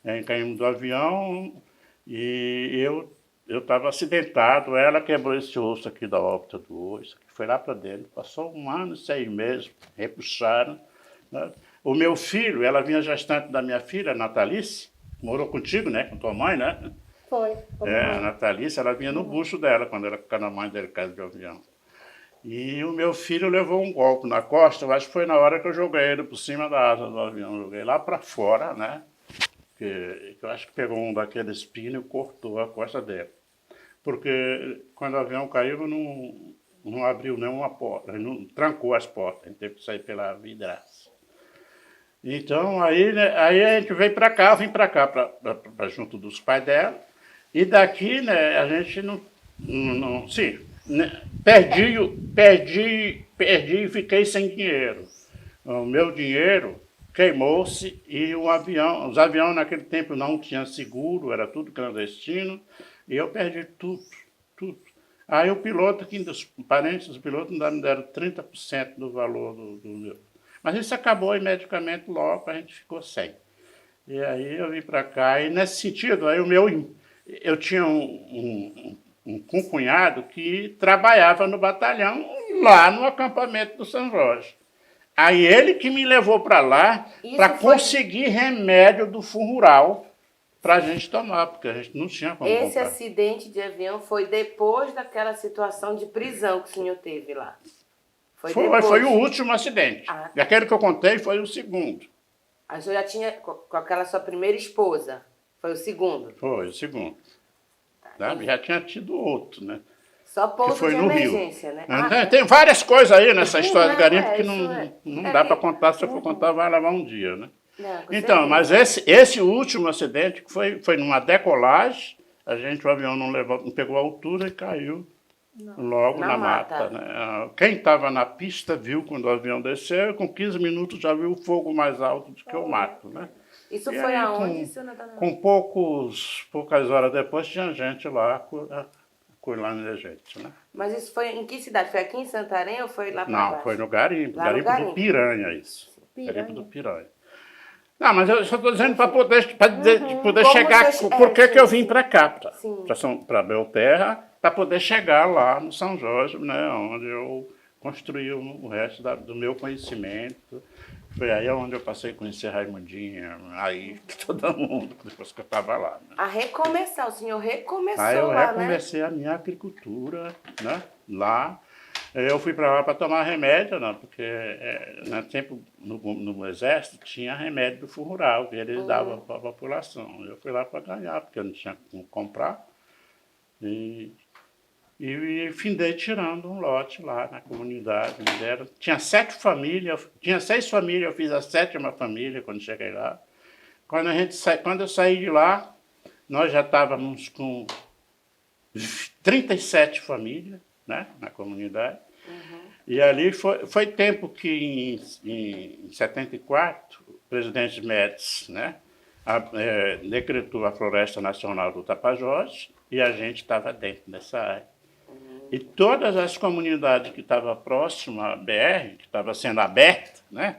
Aí caímos do avião e eu estava acidentado, ela quebrou esse osso aqui da órbita do osso, foi lá para dentro, passou 1 ano e 6 meses, repuxaram, né? O meu filho, ela vinha gestante da minha filha, Natalice, morou contigo, né, com tua mãe, né? Foi. A Natalice, ela vinha no bucho dela, quando ela ficava na mãe dele, casa de avião. E o meu filho levou um golpe na costa, eu acho que foi na hora que eu joguei ele por cima da asa do avião, joguei lá para fora, né? Que eu acho que pegou um daqueles pinos e cortou a costa dele. Porque quando o avião caiu, não abriu nenhuma porta, não trancou as portas, a gente teve que sair pela vidraça. Então, aí, né, aí a gente veio para cá, vim para cá, pra junto dos pais dela, e daqui, né, a gente sim, né, perdi e fiquei sem dinheiro. O meu dinheiro queimou-se e os aviões naquele tempo não tinham seguro, era tudo clandestino, e eu perdi tudo. Aí o piloto, os parentes dos pilotos me deram 30% do valor do meu. Mas isso acabou imediatamente logo, a gente ficou sem. E aí eu vim para cá, e nesse sentido, aí eu tinha um cunhado que trabalhava no batalhão, lá no acampamento do São Jorge. Aí ele que me levou para lá para conseguir remédio do fundo rural para a gente tomar, porque a gente não tinha como Esse comprar. acidente de avião foi depois daquela situação de prisão que o senhor teve lá? Foi o último acidente. Ah. E aquele que eu contei foi o segundo. Aí o senhor já tinha, com aquela sua primeira esposa, foi o segundo? Foi o segundo. Tá? Já tinha tido outro, né? Só Que pouso foi de no emergência, né? Tem várias coisas aí nessa história do garimpo que isso não é dá que- para contar. Se eu for contar, vai levar um dia, né? Não, com Então, certeza. mas esse último acidente que foi numa decolagem, o avião não pegou a altura e caiu logo Na na mata. mata, né? Quem estava na pista viu quando o avião desceu, e com 15 minutos já viu o fogo mais alto do que o mato, né? Isso E foi aí, aonde, senhor Natanael? Com poucas horas depois, tinha gente lá cuidando da gente, né? Mas isso foi em que cidade? Foi aqui em Santarém ou foi lá para Não, baixo? foi no garimpo, Lá no garimpo garimpo. do Piranha, isso. Piranha. Garimpo do Piranha. Não, mas eu só estou dizendo para poder Como chegar. você- Por que sim, eu vim sim. para cá? Sim. Para Belterra, para poder chegar lá no São Jorge, né, onde eu construí o resto do meu conhecimento. Foi aí onde eu passei a conhecer Raimundinha, aí todo mundo, depois que eu estava lá. Né? A recomeçar, o senhor recomeçou Aí eu lá, recomecei a minha agricultura, né, lá. Eu fui para lá para tomar remédio, não, porque no tempo no exército tinha remédio do fundo rural, que eles davam para a população. Eu fui lá para ganhar, porque eu não tinha como comprar. E findei tirando um lote lá na comunidade. Me deram. Tinha 6 famílias, eu fiz a 7ª família quando cheguei lá. Quando eu saí de lá, nós já estávamos com 37 famílias, né, na comunidade. E ali foi tempo que, em 74, o presidente Médici, né, decretou a Floresta Nacional do Tapajós e a gente estava dentro dessa área. E todas as comunidades que estavam próximas à BR, que estava sendo aberta, né,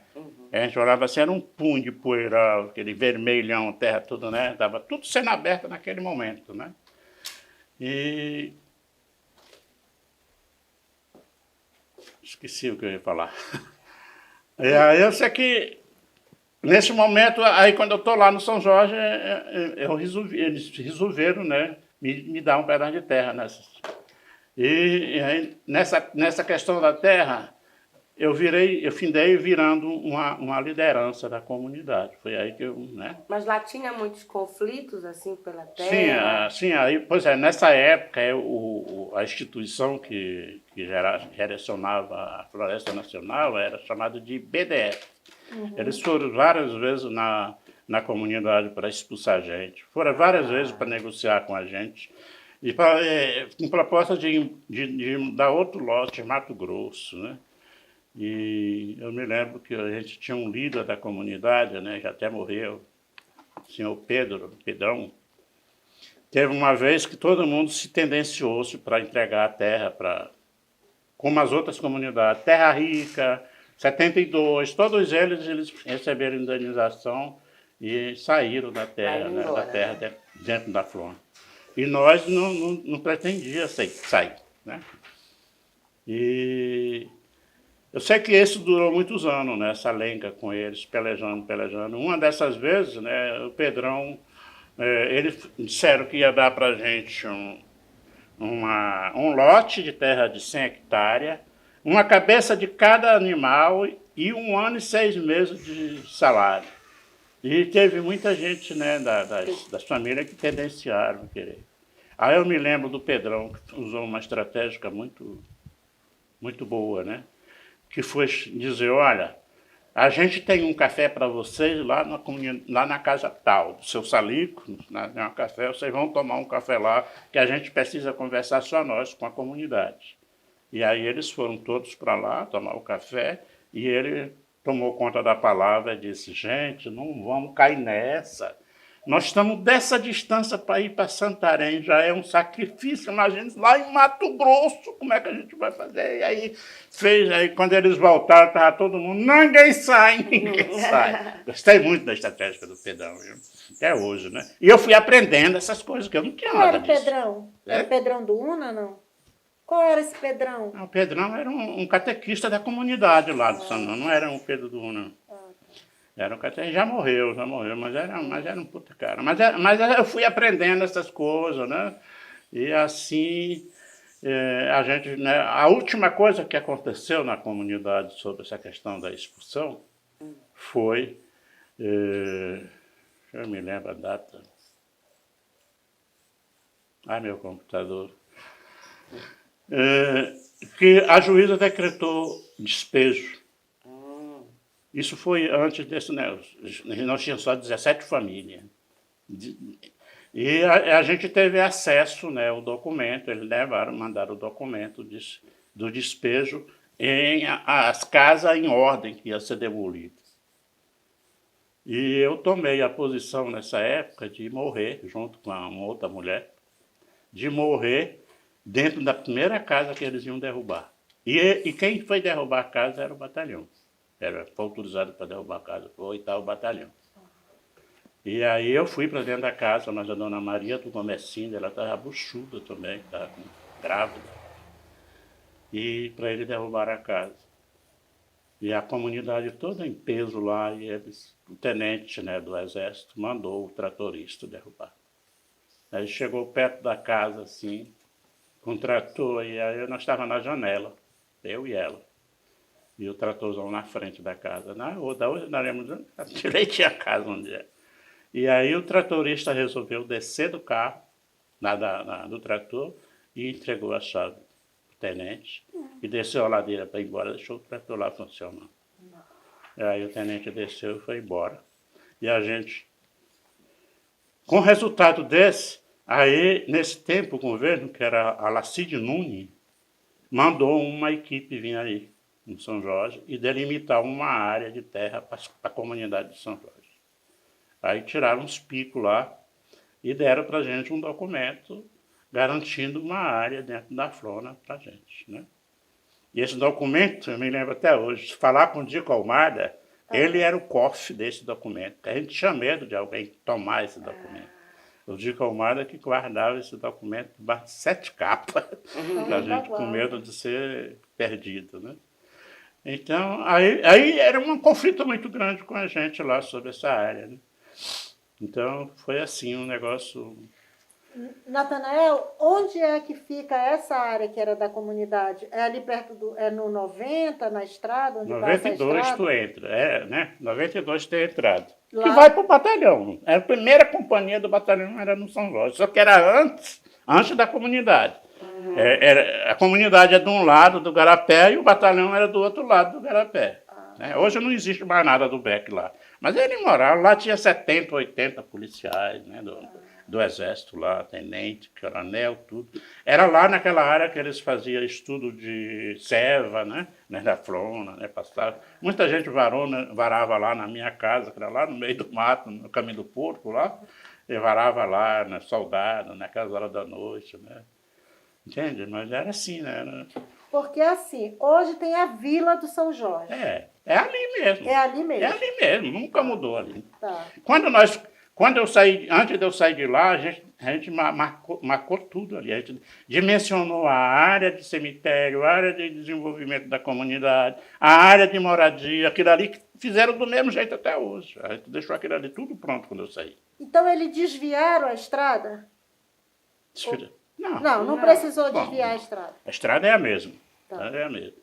a gente olhava assim, era um punho de poeira, aquele vermelhão, a terra toda, né, estava tudo sendo aberto naquele momento, né. E esqueci o que eu ia falar. E aí eu sei que, nesse momento, aí quando eu estou lá no São Jorge, eles resolveram, né, me dar um pedaço de terra nessas. E aí, nessa questão da terra, eu findei virando uma liderança da comunidade. Foi aí que eu, né? Mas lá tinha muitos conflitos, assim, pela terra? Sim, aí, pois é, nessa época, a instituição que direcionava a Floresta Nacional era chamada de BDF. Eles foram várias vezes na comunidade para expulsar a gente, foram várias vezes para negociar com a gente, e com proposta de dar outro lote em Mato Grosso, né? E eu me lembro que a gente tinha um líder da comunidade, né, que até morreu, o senhor Pedrão. Teve uma vez que todo mundo se tendenciou-se para entregar a terra, como as outras comunidades, Terra Rica, 72, todos eles receberam indenização e saíram da terra, Aí né, embora, da terra dentro da Flor. E nós não pretendia sair, né? E eu sei que isso durou muitos anos, né? Essa lenga com eles, pelejando, pelejando. Uma dessas vezes, né, o Pedrão, eles disseram que ia dar para a gente um lote de terra de 100 hectares, uma cabeça de cada animal e 1 ano e 6 meses de salário. E teve muita gente, né, das famílias que tendenciaram a querer. Aí eu me lembro do Pedrão, que usou uma estratégia muito boa, né? Que foi dizer, olha, a gente tem um café para vocês lá na casa tal, do seu Salico, um café, vocês vão tomar um café lá, que a gente precisa conversar só nós com a comunidade. E aí eles foram todos para lá tomar o café, e ele tomou conta da palavra e disse, gente, não vamos cair nessa. Nós estamos dessa distância para ir para Santarém, já é um sacrifício, imagina lá em Mato Grosso, como é que a gente vai fazer? E aí quando eles voltaram, estava todo mundo, ninguém sai. Gostei muito da estratégia do Pedrão, viu? Até hoje, né? E eu fui aprendendo essas coisas, que eu não tinha Qual nada era o disso. Pedrão? Era o Pedrão do Una, não? Qual era esse Pedrão? O Pedrão era um catequista da comunidade lá do São João, não era um Pedro do Una. Era um catequista, já morreu, mas era um puta cara. Mas eu fui aprendendo essas coisas, né? E assim, a gente, né? A última coisa que aconteceu na comunidade sobre essa questão da expulsão foi, eu me lembro a data. Ai, meu computador. Que a juíza decretou despejo. Isso foi antes desse, né? Nós tínhamos só 17 famílias. E a gente teve acesso, né, ao documento, eles mandaram o documento do despejo em as casas em ordem que iam ser demolidas. E eu tomei a posição nessa época de morrer, junto com uma outra mulher, de morrer dentro da primeira casa que eles iam derrubar. E quem foi derrubar a casa era o batalhão. Foi autorizado para derrubar a casa, foi o 8º Batalhão. E aí eu fui para dentro da casa, mas a dona Maria do Comecinho, ela estava buchuda também, estava grávida. E para ele derrubar a casa. E a comunidade toda em peso lá, e o tenente, né, do exército mandou o tratorista derrubar. Aí chegou perto da casa, assim, com o trator, e aí nós estávamos na janela, eu e ela. E o tratorzão na frente da casa. Direito a casa onde é. E aí o tratorista resolveu descer do carro, do trator, e entregou a chave pro tenente. E desceu a ladeira para ir embora, deixou o trator lá funcionando. E aí o tenente desceu e foi embora. E a gente, com o resultado desse, aí nesse tempo o governo, que era a Lacide Nunes, mandou uma equipe vir aí, em São Jorge, e delimitar uma área de terra para a comunidade de São Jorge. Aí tiraram uns picos lá e deram para a gente um documento garantindo uma área dentro da Flona para a gente, né? E esse documento, eu me lembro até hoje, se falar com o Dico Almada, ele era o cofre desse documento. A gente tinha medo de alguém tomar esse documento. O Dico Almada que guardava esse documento debaixo de 7 capas, para a gente com medo de ser perdido, né? Então, aí era um conflito muito grande com a gente lá sobre essa área, né? Então, foi assim um negócio... Natanael, onde é que fica essa área que era da comunidade? É ali perto é no 90, na estrada? Onde 92 tu entra, né? 92 tem entrada. Lá... Que vai para o batalhão. A primeira companhia do batalhão era no São Jorge, só que era antes da comunidade. A comunidade é de um lado do Garapé e o batalhão era do outro lado do Garapé. Né? Hoje não existe mais nada do BEC lá. Mas ele morava, lá tinha 70, 80 policiais, né, do exército lá, tenente, coronel, tudo. Era lá naquela área que eles faziam estudo de serva, né, da Flona, né, passava. Muita gente varava lá na minha casa, que era lá no meio do mato, no caminho do porco lá, e varava lá, né, soldado, naquelas horas da noite, né. Entende? Mas era assim, né? Porque assim, hoje tem a Vila do São Jorge. É ali mesmo. É ali mesmo. É ali mesmo, nunca mudou ali. Tá. Quando nós Quando eu saí, antes de eu sair de lá, a gente marcou tudo ali. A gente dimensionou a área de cemitério, a área de desenvolvimento da comunidade, a área de moradia, aquilo ali que fizeram do mesmo jeito até hoje. A gente deixou aquilo ali tudo pronto quando eu saí. Então, eles desviaram a estrada? Não Não. precisou Bom, desviar a estrada. A estrada é a mesma. Tá. A estrada é a mesma.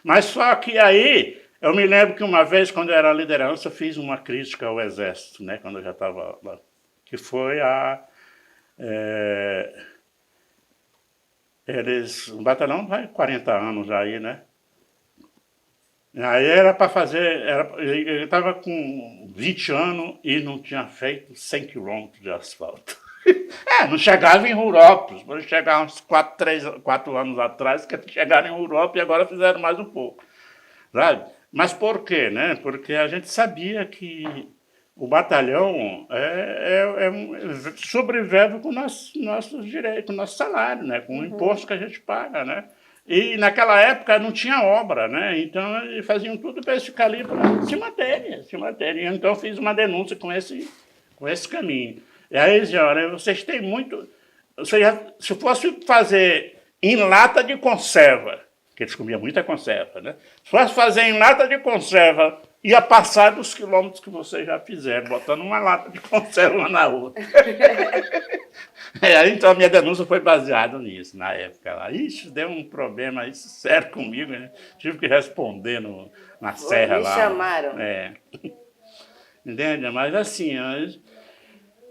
Mas só que aí, eu me lembro que uma vez, quando eu era liderança, eu fiz uma crítica ao Exército, né, quando eu já estava lá, que foi o batalhão vai 40 anos aí, né? Aí era para fazer, ele estava com 20 anos e não tinha feito 100 quilômetros de asfalto. Não chegava em Rurópolis, mas chegaram uns 4 anos atrás, que chegaram em Rurópolis e agora fizeram mais um pouco. Sabe? Mas por quê? Né? Porque a gente sabia que o batalhão sobrevive com nossos direitos, com o nosso salário, né? Com o imposto que a gente paga. Né? E naquela época não tinha obra, né? Então eles faziam tudo para esse calibre se manterem. Então eu fiz uma denúncia com esse caminho. E aí eles diziam, olha, vocês têm muito... se fosse fazer em lata de conserva, que eles comiam muita conserva, né? Se fosse fazer em lata de conserva, ia passar dos quilômetros que vocês já fizeram, botando uma lata de conserva na outra. Então a minha denúncia foi baseada nisso, na época lá. Ixi, deu um problema isso sério comigo, né? Tive que responder na serra Me lá. chamaram. Entende? Mas assim,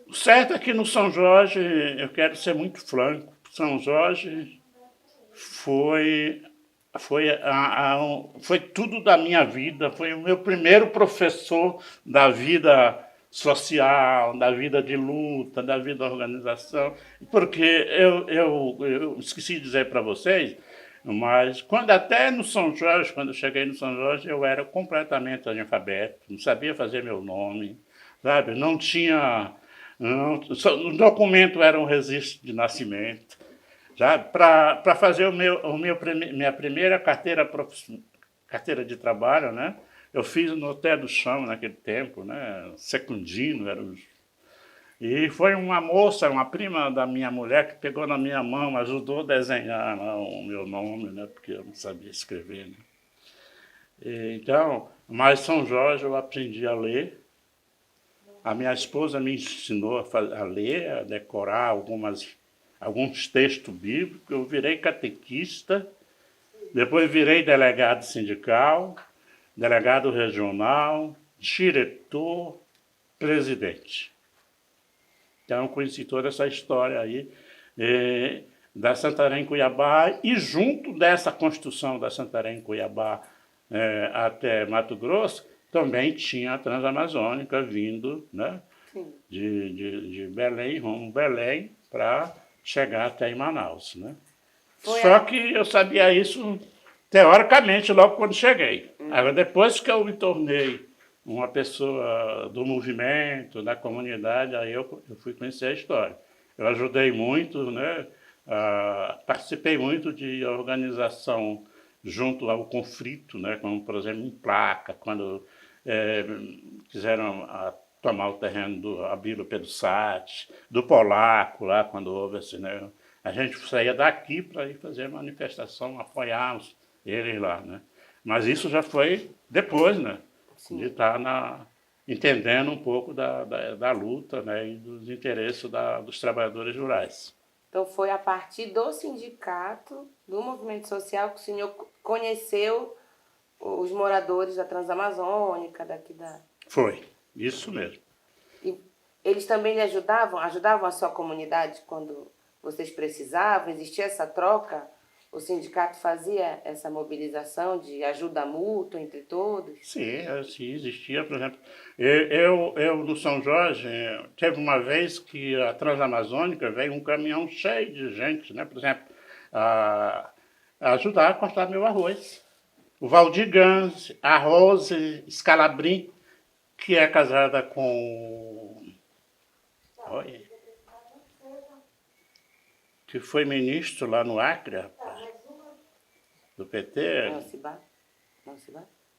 o certo é que no São Jorge, eu quero ser muito franco, São Jorge foi tudo da minha vida, foi o meu primeiro professor da vida social, da vida de luta, da vida de organização, porque eu esqueci de dizer para vocês, mas até no São Jorge, quando eu cheguei no São Jorge, eu era completamente analfabeto, não sabia fazer meu nome, sabe? Não tinha... o documento era um registro de nascimento. Para fazer minha primeira carteira de trabalho, né? Eu fiz no Hotel do Chão naquele tempo, né? Secundino, e foi uma moça, uma prima da minha mulher, que pegou na minha mão, ajudou a desenhar o meu nome, né? Porque eu não sabia escrever. Né? Então, mas São Jorge eu aprendi a ler. A minha esposa me ensinou a ler, a decorar alguns textos bíblicos. Eu virei catequista, depois virei delegado sindical, delegado regional, diretor, presidente. Então, eu conheci toda essa história aí da Santarém Cuiabá, e junto dessa construção da Santarém Cuiabá até Mato Grosso, também tinha a Transamazônica vindo, né, de Belém, rumo Belém, para chegar até em Manaus. Né? Só que eu sabia isso teoricamente logo quando cheguei. Agora, depois que eu me tornei uma pessoa do movimento, da comunidade, aí eu fui conhecer a história. Eu ajudei muito, né, participei muito de organização junto ao conflito, né, como, por exemplo, em Placa, quando quiseram tomar o terreno do Abílio Pedro Sati, do Polaco, lá, quando houve assim, né, a gente saía daqui para ir fazer manifestação, apoiar eles lá. Né? Mas isso já foi depois, né, de estar entendendo um pouco da luta, né, e dos interesses dos trabalhadores rurais. Então foi a partir do sindicato, do movimento social, que o senhor conheceu os moradores da Transamazônica, daqui da... Foi, isso mesmo. E eles também lhe ajudavam a sua comunidade quando vocês precisavam? Existia essa troca? O sindicato fazia essa mobilização de ajuda mútua entre todos? Sim, assim, existia, por exemplo. Eu no São Jorge, teve uma vez que a Transamazônica veio um caminhão cheio de gente, né? Por exemplo, a ajudar a cortar meu arroz. O Valdir Gans, a Rose Scalabrin, que é casada com... Olha, que foi ministro lá no Acre, rapaz, do PT. Não se bate?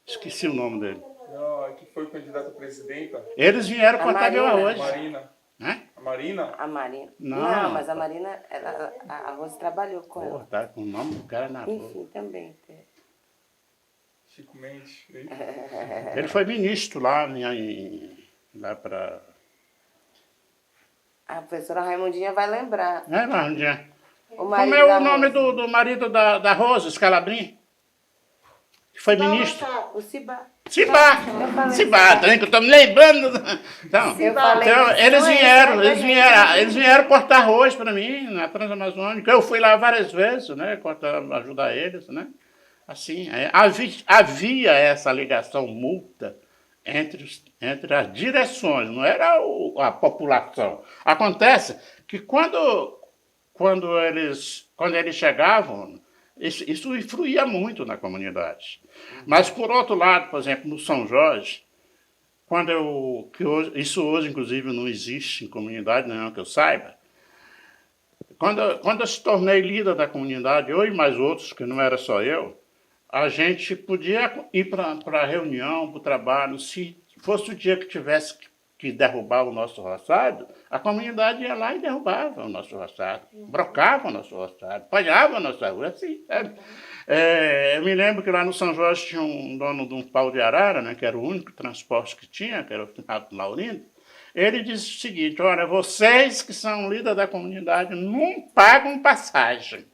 Esqueci o nome dele. Não, que foi candidato a presidenta. Eles vieram A cortar meu Marina. arroz. Marina. Né? A Marina? A Marina. Não. Mas a Marina, a Rose trabalhou com Pô, ela. tá com o nome do cara na boca. Enfim, também. Chico Mendes. Ele foi ministro lá, lá para... A professora Raimundinha vai lembrar. É, Marandinha. O Como é da o nome Rose. do marido da Rosa, Scalabrini? Que foi ministro? O Cibá. Cibá! Eu falei Cibá, também que eu tô me lembrando. Então, Eu falei então que eles não é vieram, isso, né? eles vieram cortar arroz para mim na Transamazônica. Eu fui lá várias vezes, né, ajudar eles, né? Assim, havia essa ligação mútua entre as direções, não era a população. Acontece que quando eles chegavam, isso influía muito na comunidade. Mas, por outro lado, por exemplo, no São Jorge, isso hoje, inclusive, não existe em comunidade nenhuma que eu saiba, quando eu se tornei líder da comunidade, eu e mais outros, que não era só eu, a gente podia ir para a reunião, para o trabalho. Se fosse o dia que tivesse que derrubar o nosso roçado, a comunidade ia lá e derrubava o nosso roçado, brocava o nosso roçado, apanhava a nossa rua, assim, sabe? Eu me lembro que lá no São Jorge tinha um dono de um pau de arara, né, que era o único transporte que tinha, que era o Finado Laurindo. Ele disse o seguinte: olha, vocês que são líder da comunidade não pagam passagem.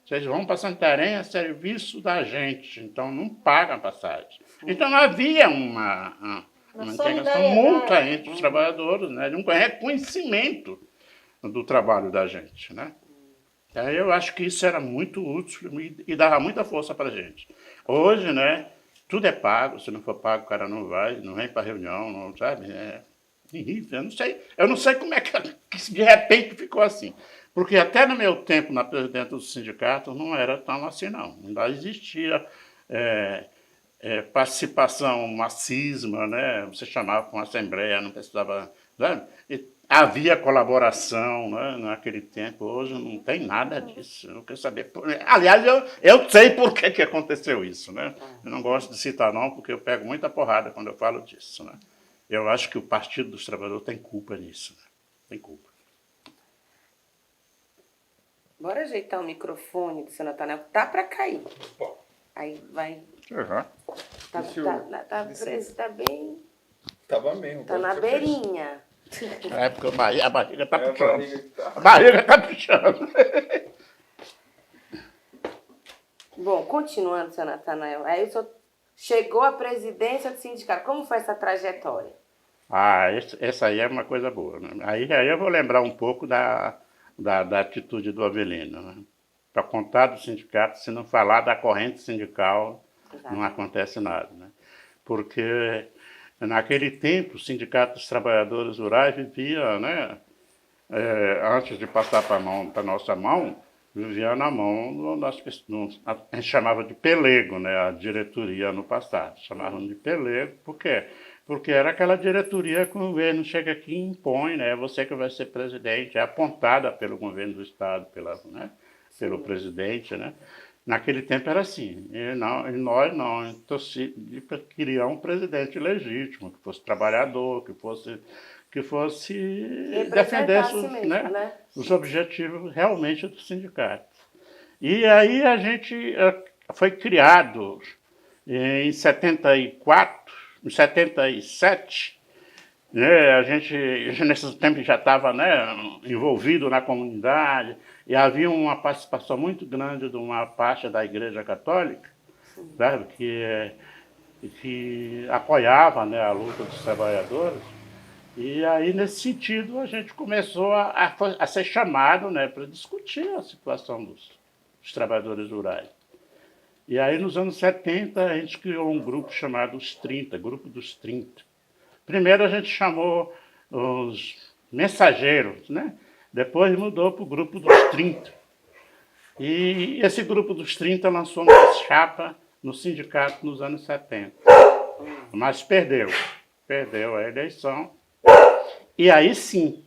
Vocês vão para Santarém a serviço da gente, então não pagam passagem. Então havia uma integração mútua entre os trabalhadores, né, de um reconhecimento do trabalho da gente, né? Eu acho que isso era muito útil e dava muita força para a gente. Hoje, né, tudo é pago, se não for pago o cara não vai, não vem para reunião, não, sabe? É terrível, eu não sei como é que de repente ficou assim. Porque até no meu tempo na presidência do sindicato não era tão assim, não. Ainda existia participação macisma, né? Você chamava para uma assembleia, não precisava... Né? Havia colaboração, né? Naquele tempo. Hoje não tem nada disso. Eu não quero saber... Aliás, eu sei por que aconteceu isso, né? Eu não gosto de citar não, porque eu pego muita porrada quando eu falo disso, né? Eu acho que o Partido dos Trabalhadores tem culpa nisso, né? Tem culpa. Bora ajeitar o microfone do seu Natanael. Tá para cair. Bom. Aí vai... Uhum. Tá bem... Tava mesmo. Tá na beirinha. É porque a barriga tá É, puxando. A barriga tá puxando. Bom, continuando, seu Natanael. Aí o senhor chegou à presidência do sindicato. Como foi essa trajetória? Essa aí é uma coisa boa, né? Aí eu vou lembrar um pouco da atitude do Avelino, né? Para contar do sindicato, se não falar da corrente sindical, não acontece nada, né? Porque naquele tempo o Sindicato dos Trabalhadores Rurais vivia, né, antes de passar para a nossa mão, vivia na mão a gente chamava de pelego, né, a diretoria no passado. Chamavam de pelego, por quê? Porque era aquela diretoria que o governo chega aqui e impõe, né, você que vai ser presidente, é apontada pelo governo do Estado, pelo presidente, né? Naquele tempo era assim, nós não, para criar um presidente legítimo, que fosse trabalhador, que fosse defendesse os objetivos realmente do sindicato. E aí a gente foi criado em 74, em 77, né, a gente nesse tempo já estava, né, envolvido na comunidade, e havia uma participação muito grande de uma parte da Igreja Católica, sabe, que apoiava, né, a luta dos trabalhadores. E aí, nesse sentido, a gente começou a ser chamado, né, para discutir a situação dos trabalhadores rurais. E aí, nos anos 70, a gente criou um grupo chamado os 30, Grupo dos 30. Primeiro a gente chamou os mensageiros, né? Depois mudou para o Grupo dos 30. E esse Grupo dos 30 lançou uma chapa no sindicato nos anos 70. Mas perdeu a eleição. E aí sim,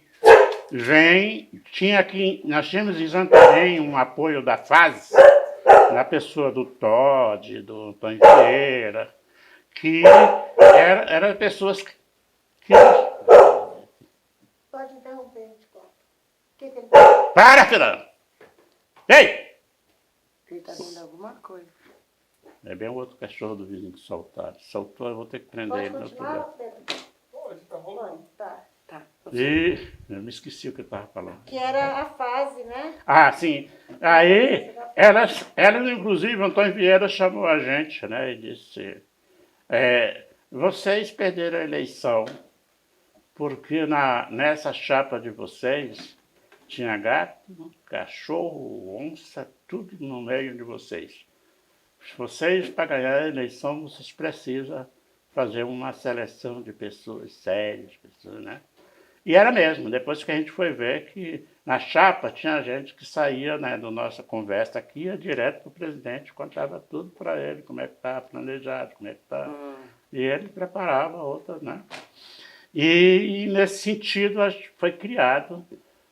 nós tínhamos em Santarém um apoio da FASE, na pessoa do Todd, do Antônio Vieira, que eram pessoas que... Pode interromper, te corto. O que ele tá? Para, Fernando! Ei! Ele tá vendo alguma coisa. É bem o outro cachorro do vizinho que soltaram. Soltou, eu vou ter que prender Pode ele no outro continuar, lugar. Pedro? Pode, tá rolando. Tá. Tá. E eu me esqueci o que eu estava falando. Que era a fase, né? Ah, sim. Aí, elas inclusive, Antônio Vieira chamou a gente, né? E disse, vocês perderam a eleição porque nessa chapa de vocês tinha gato, cachorro, onça, tudo no meio de vocês. Vocês, para ganhar a eleição, vocês precisam fazer uma seleção de pessoas sérias, pessoas, né? E era mesmo, depois que a gente foi ver que na chapa tinha gente que saía, né, da nossa conversa aqui, ia direto para o presidente, contava tudo para ele, como é que está planejado, como é que está. E ele preparava outras, né? E nesse sentido foi criado,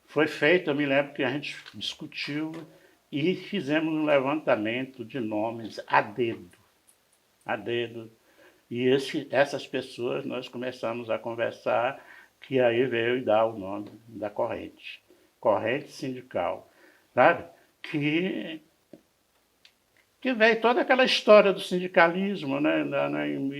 foi feito, eu me lembro que a gente discutiu e fizemos um levantamento de nomes a dedo. A dedo. E essas pessoas nós começamos a conversar, que aí veio dar o nome da corrente. Corrente sindical. Sabe? Que veio toda aquela história do sindicalismo, né?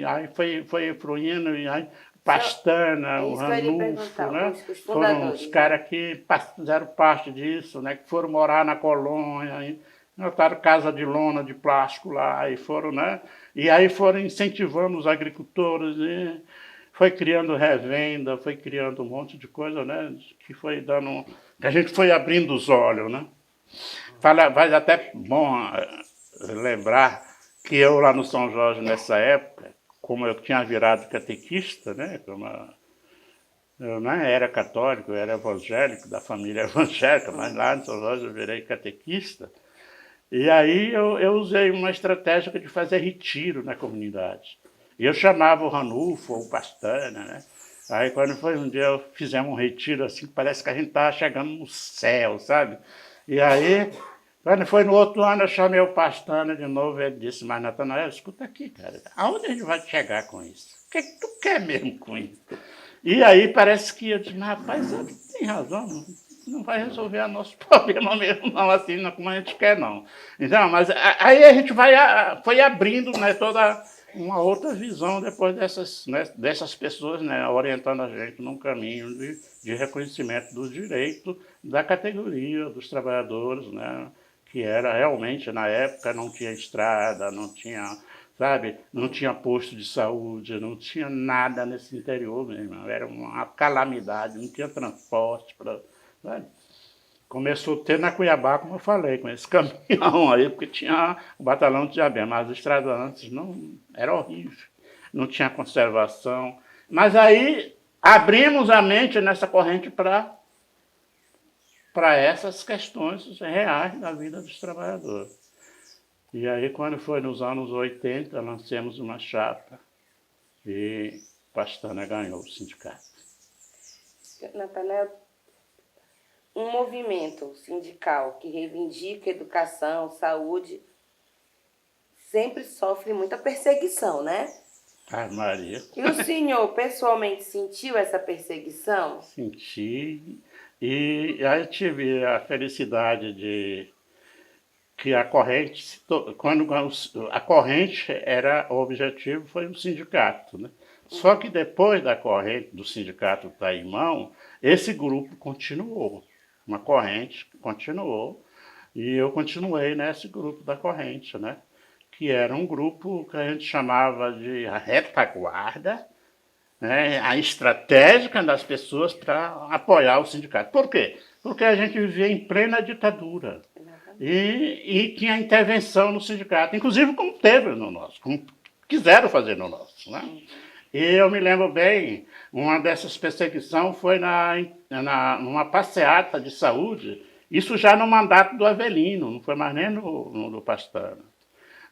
Aí foi fluindo, e aí Pastana, o isso que eu ia lhe Ranulfo, perguntar, né? os Foram fundadores, os né? caras que fizeram parte disso, né? Que foram morar na colônia, e montaram casa de lona, de plástico lá, e foram, né? E aí foram incentivando os agricultores, e foi criando revenda, foi criando um monte de coisa, né? Que foi dando... que a gente foi abrindo os olhos, né? Vai até bom lembrar que eu lá no São Jorge, nessa época, como eu tinha virado catequista, né? Eu não era católico, eu era evangélico, da família evangélica, mas lá no São Jorge eu virei catequista. E aí eu usei uma estratégia de fazer retiro na comunidade. E eu chamava o Ranulfo ou o Pastana, né? Aí quando foi um dia, fizemos um retiro assim, parece que a gente estava chegando no céu, sabe? E aí, quando foi no outro ano, eu chamei o Pastana de novo, ele disse, mas Natanael, escuta aqui, cara, aonde a gente vai chegar com isso? O que tu quer mesmo com isso? E aí parece que eu disse, rapaz, ele tem razão, não vai resolver o nosso problema mesmo, não, assim, não como a gente quer, não. Então, mas aí a gente foi abrindo, né, toda uma outra visão depois dessas pessoas, né, orientando a gente num caminho de reconhecimento dos direitos da categoria dos trabalhadores, né, que era realmente, na época, não tinha estrada, não tinha, sabe, não tinha posto de saúde, não tinha nada nesse interior mesmo, era uma calamidade, não tinha transporte para... sabe? Começou a ter na Cuiabá, como eu falei, com esse caminhão aí, porque tinha o batalhão de Diabé, mas os estradas antes não, era horrível, não tinha conservação. Mas aí abrimos a mente nessa corrente para essas questões reais da vida dos trabalhadores. E aí, quando foi nos anos 80, lancemos uma chapa e Pastana ganhou o sindicato. Natanael, um movimento sindical que reivindica educação, saúde, sempre sofre muita perseguição, né? Ai, Maria. E o senhor pessoalmente sentiu essa perseguição? Senti. E aí tive a felicidade de que a corrente, quando a corrente era o objetivo, foi o sindicato, né? Só que depois da corrente do sindicato Taimão, esse grupo continuou. Uma corrente continuou, e eu continuei nesse grupo da corrente, né? Que era um grupo que a gente chamava de retaguarda, né? A estratégica das pessoas para apoiar o sindicato. Por quê? Porque a gente vivia em plena ditadura e tinha intervenção no sindicato, inclusive como teve no nosso, como quiseram fazer no nosso, né? E eu me lembro bem, uma dessas perseguições foi numa passeata de saúde, isso já no mandato do Avelino, não foi mais nem no do Pastana.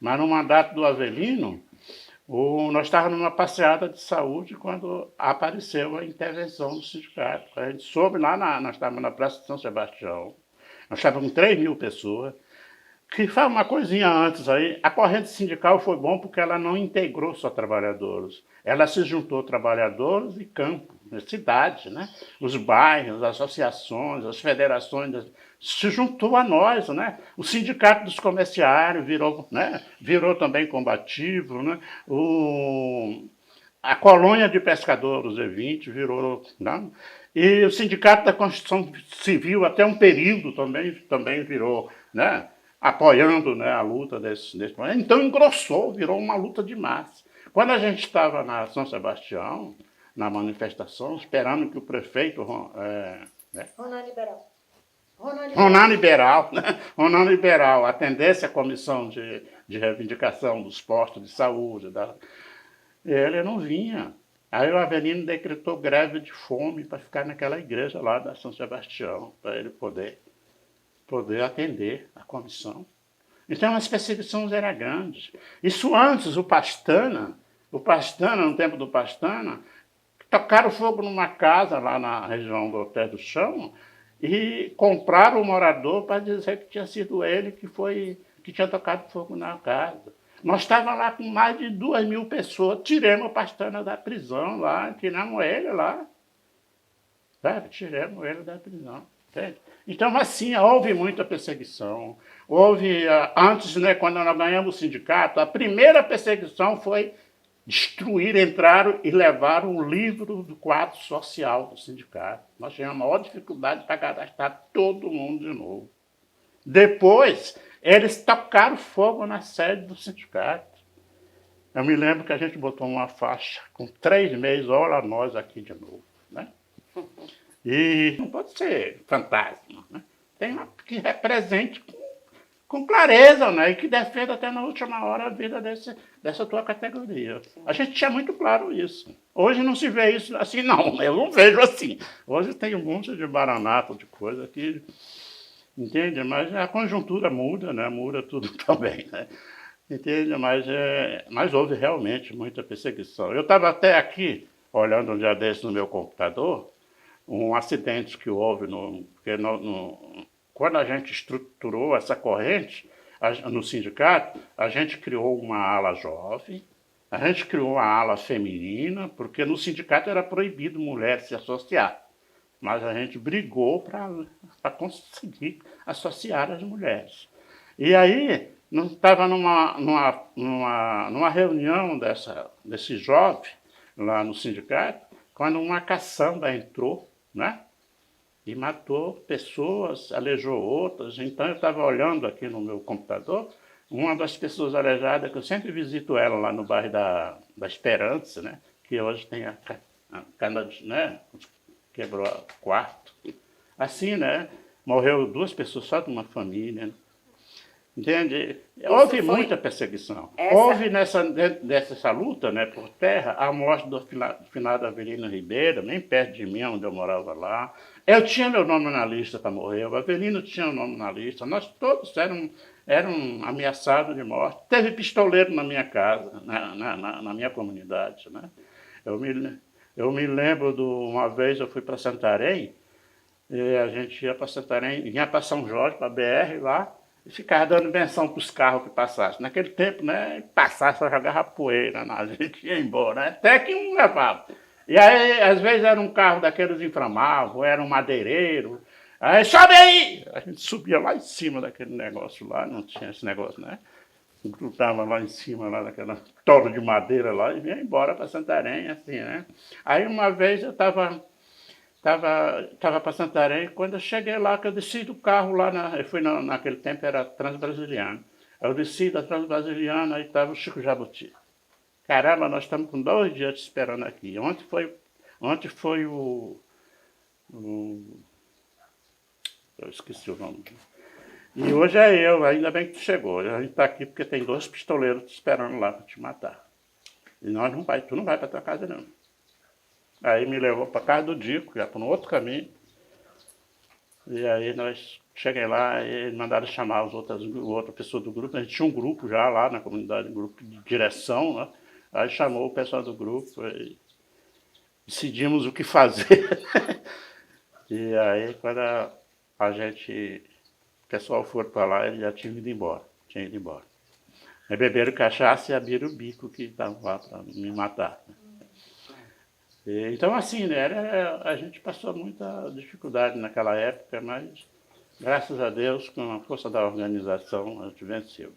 Mas no mandato do Avelino, nós estávamos numa passeata de saúde quando apareceu a intervenção do sindicato. A gente soube lá, nós estávamos na Praça de São Sebastião, nós estávamos com 3.000 pessoas, Que faz uma coisinha antes aí, a corrente sindical foi bom porque ela não integrou só trabalhadores. Ela se juntou trabalhadores e campo, cidades, né? Os bairros, as associações, as federações, se juntou a nós, né? O sindicato dos comerciários virou, né? Virou também combativo, né? A colônia de pescadores, o E20, virou, né? E o sindicato da construção civil, até um período também virou, né? Apoiando, né, a luta desse. Então engrossou, virou uma luta de massa. Quando a gente estava na São Sebastião, na manifestação, esperando que o prefeito Ronan Liberal. Ronan Liberal. Ronan Liberal, né? Ronan Liberal atendesse a comissão de reivindicação dos postos de saúde, ele não vinha. Aí o Avelino decretou greve de fome para ficar naquela igreja lá da São Sebastião, para ele poder atender a comissão. Então as perseguições eram grandes. Isso antes, o Pastana, no tempo do Pastana, tocaram fogo numa casa lá na região do Hotel do Chão e compraram o morador para dizer que tinha sido ele que tinha tocado fogo na casa. Nós estávamos lá com mais de 2.000 pessoas, tiramos o Pastana da prisão lá, tiramos ele lá. Sabe? Tiramos ele da prisão. Entende? Então, assim, houve muita perseguição. Houve, antes, né, quando nós ganhamos o sindicato, a primeira perseguição foi destruir, entraram e levaram o livro do quadro social do sindicato. Nós tivemos a maior dificuldade para cadastrar todo mundo de novo. Depois, eles tocaram fogo na sede do sindicato. Eu me lembro que a gente botou uma faixa com 3 meses, olha nós aqui de novo, né? E não pode ser fantasma, né? Tem uma que represente com clareza, né? E que defenda até na última hora a vida dessa tua categoria. A gente tinha muito claro isso. Hoje não se vê isso assim, não. Eu não vejo assim. Hoje tem um monte de baranato, de coisa que... Entende? Mas a conjuntura muda, né? Muda tudo também, né? Entende? Mas houve realmente muita perseguição. Eu estava até aqui, olhando um dia desses no meu computador, um acidente que houve, quando a gente estruturou essa corrente no sindicato, a gente criou uma ala jovem, a gente criou uma ala feminina, porque no sindicato era proibido mulher se associar. Mas a gente brigou para conseguir associar as mulheres. E aí, nós estava numa reunião desse jovem lá no sindicato, quando uma caçamba entrou, né? E matou pessoas, aleijou outras. Então, eu estava olhando aqui no meu computador, uma das pessoas aleijadas, que eu sempre visito ela lá no bairro da Esperança, né? Que hoje tem a cana, né? Quebrou o quarto. Assim, né? Morreu 2 pessoas só de uma família. Entende? Houve muita perseguição. Houve nessa luta, né, por terra, a morte do finado Avelino Ribeiro, nem perto de mim, onde eu morava lá. Eu tinha meu nome na lista para morrer, o Avelino tinha o nome na lista. Nós todos eram ameaçados de morte. Teve pistoleiro na minha casa, na minha comunidade, né? Eu me lembro de uma vez eu fui para Santarém, e a gente ia para Santarém, vinha para São Jorge, para a BR lá, e ficava dando benção para os carros que passassem. Naquele tempo, né, passasse, só jogava poeira, né? A gente ia embora, né? Até que um levava. E aí, às vezes, era um carro daqueles inflamáveis, era um madeireiro. Aí, sobe aí! A gente subia lá em cima daquele negócio lá, não tinha esse negócio, né? Grudava lá em cima, lá daquela toro de madeira lá, e vinha embora para Santarém, assim, né? Aí, uma vez, eu estava para Santarém, quando eu cheguei lá, que eu desci do carro lá, eu fui naquele tempo, era Transbrasiliano. Eu desci da Transbrasiliana, aí estava o Chico Jabuti. Caramba, nós estamos com 2 dias te esperando aqui. Ontem foi eu esqueci o nome. E hoje é eu, ainda bem que tu chegou. A gente está aqui porque tem 2 pistoleiros te esperando lá para te matar. E tu não vai para tua casa, não. Aí me levou para casa do Dico, já para um outro caminho. E aí nós cheguei lá e eles mandaram chamar outra pessoa do grupo. A gente tinha um grupo já lá na comunidade, um grupo de direção, né? Aí chamou o pessoal do grupo e decidimos o que fazer. E aí quando a gente O pessoal for para lá, ele já tinha ido embora. Tinha ido embora. Aí beberam cachaça e abriram o bico que estavam lá para me matar. Então, assim, né, a gente passou muita dificuldade naquela época, mas, graças a Deus, com a força da organização, a gente venceu.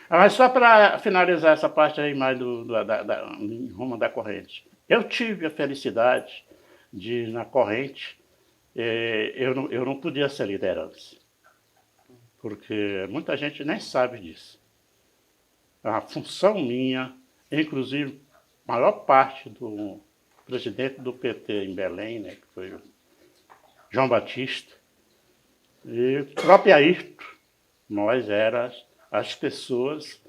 Mas só para finalizar essa parte aí mais em rumo da corrente. Eu tive a felicidade de, na corrente, eu não podia ser liderança, porque muita gente nem sabe disso. A função minha, inclusive, a maior parte do presidente do PT em Belém, né, que foi o João Batista, e o próprio Ayrton, nós éramos as pessoas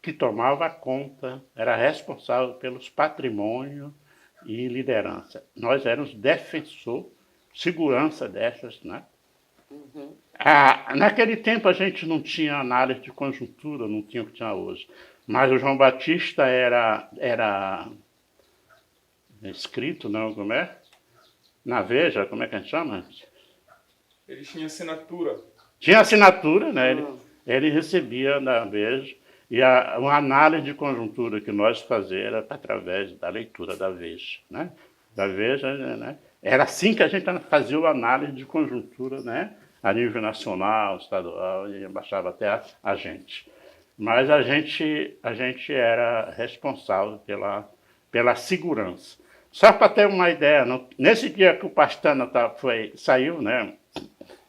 que tomavam conta, era responsável pelos patrimônios e liderança. Nós éramos defensor, segurança dessas, né? Naquele tempo a gente não tinha análise de conjuntura, não tinha o que tinha hoje. Mas o João Batista era escrito, não, como é? Na Veja, como é que a gente chama? Ele tinha assinatura. Tinha assinatura, né? Ele recebia na Veja. E uma análise de conjuntura que nós fazíamos era através da leitura da Veja, né? Da Veja, né? Era assim que a gente fazia a análise de conjuntura, né? A nível nacional, estadual, e baixava até a gente. Mas a gente era responsável pela segurança. Só para ter uma ideia, nesse dia que o Pastana saiu, né,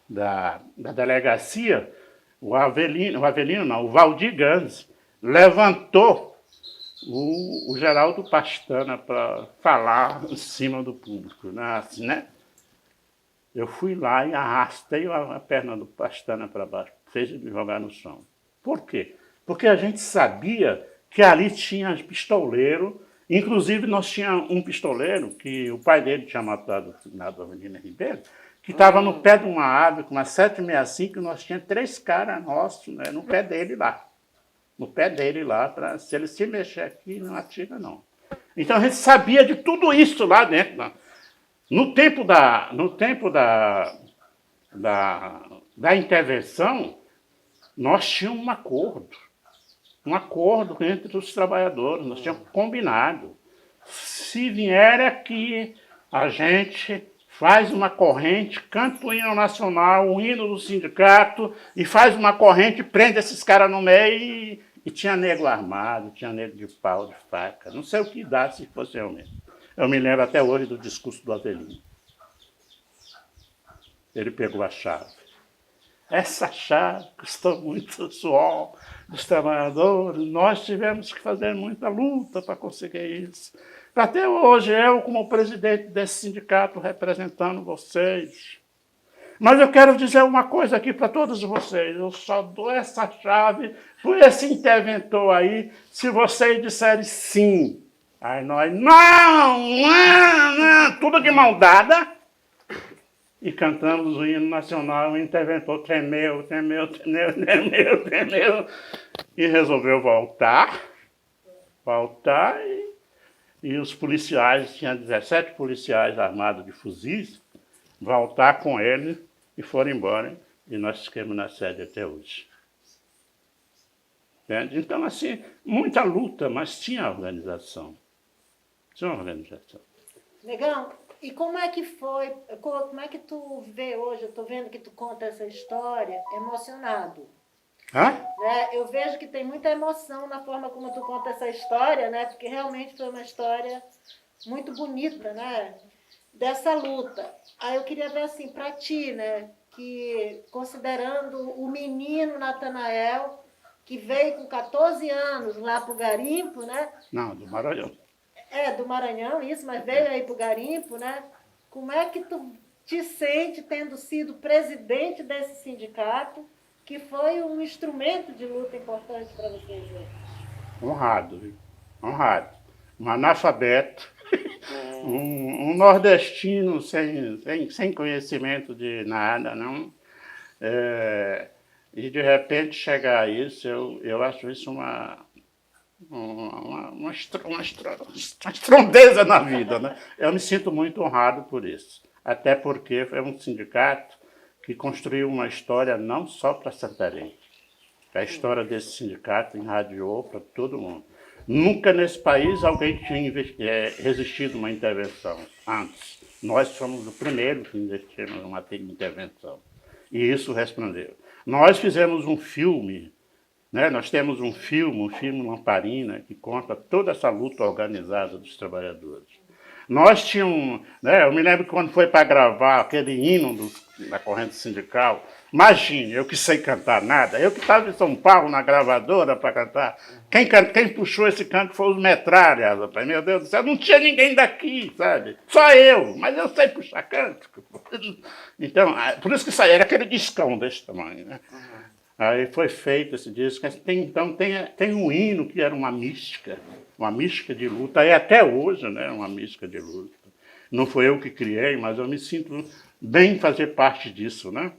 da delegacia, o Valdir Gans levantou o Geraldo Pastana para falar em cima do público, né, assim, né? Eu fui lá e arrastei a perna do Pastana para baixo, fez ele jogar no chão. Por quê? Porque a gente sabia que ali tinha pistoleiro. Inclusive, nós tínhamos um pistoleiro, que o pai dele tinha matado na Avenida Ribeiro, que estava no pé de uma árvore, com uma 765, e nós tínhamos 3 caras nossos, né, no pé dele lá. No pé dele lá, se ele se mexer aqui, não atira, não. Então, a gente sabia de tudo isso lá dentro. Né? No tempo da intervenção, nós tínhamos um acordo entre os trabalhadores, nós tínhamos combinado. Se vier aqui, a gente faz uma corrente, canta o hino nacional, o hino do sindicato, e faz uma corrente, prende esses caras no meio, e tinha nego armado, tinha nego de pau, de faca, não sei o que dá se fosse eu mesmo. Eu me lembro até hoje do discurso do Avelino. Ele pegou a chave. Essa chave custou muito suor dos trabalhadores, nós tivemos que fazer muita luta para conseguir isso. Até hoje, eu, como presidente desse sindicato, representando vocês. Mas eu quero dizer uma coisa aqui para todos vocês, eu só dou essa chave por esse interventor aí, se vocês disserem sim. Aí nós, não, tudo de mão dada. E cantamos o hino nacional, o interventor tremeu, e resolveu voltar, e os policiais, tinha 17 policiais armados de fuzis, voltar com ele e foram embora, e nós ficamos na sede até hoje. Entende? Então, assim, muita luta, mas tinha organização. Tinha organização. Negão, e como é que foi, como é que tu vê hoje, eu estou vendo que tu conta essa história emocionado. Hã? Né? Eu vejo que tem muita emoção na forma como tu conta essa história, né? Porque realmente foi uma história muito bonita, né? Dessa luta. Aí eu queria ver assim, para ti, né? Que considerando o menino Natanael, que veio com 14 anos lá para o garimpo, né? Não, do Maranhão. Do Maranhão, isso, mas veio aí para o garimpo, né? Como é que tu te sente tendo sido presidente desse sindicato, que foi um instrumento de luta importante para vocês? Honrado, viu? Honrado. Um analfabeto, um nordestino sem conhecimento de nada, não. E de repente chegar a isso, eu acho isso uma estrondeza na vida, né? Eu me sinto muito honrado por isso. Até porque foi um sindicato que construiu uma história não só para Santarém. A história desse sindicato irradiou para todo mundo. Nunca nesse país alguém tinha resistido a uma intervenção antes. Nós fomos o primeiro que investimos numa intervenção. E isso respondeu. Nós fizemos um filme, né? Nós temos um filme Lamparina, que conta toda essa luta organizada dos trabalhadores. Nós tínhamos, né, eu me lembro que quando foi para gravar aquele hino da corrente sindical, imagine, eu que sei cantar nada, eu que estava em São Paulo na gravadora para cantar, quem puxou esse canto foi os Metralhas, rapaz, meu Deus do céu, não tinha ninguém daqui, sabe? Só eu, mas eu sei puxar canto. Então, por isso que saiu, era aquele discão desse tamanho, né? Aí foi feito esse disco. Tem um hino que era uma mística de luta, e até hoje, né, uma mística de luta. Não foi eu que criei, mas eu me sinto bem em fazer parte disso, né?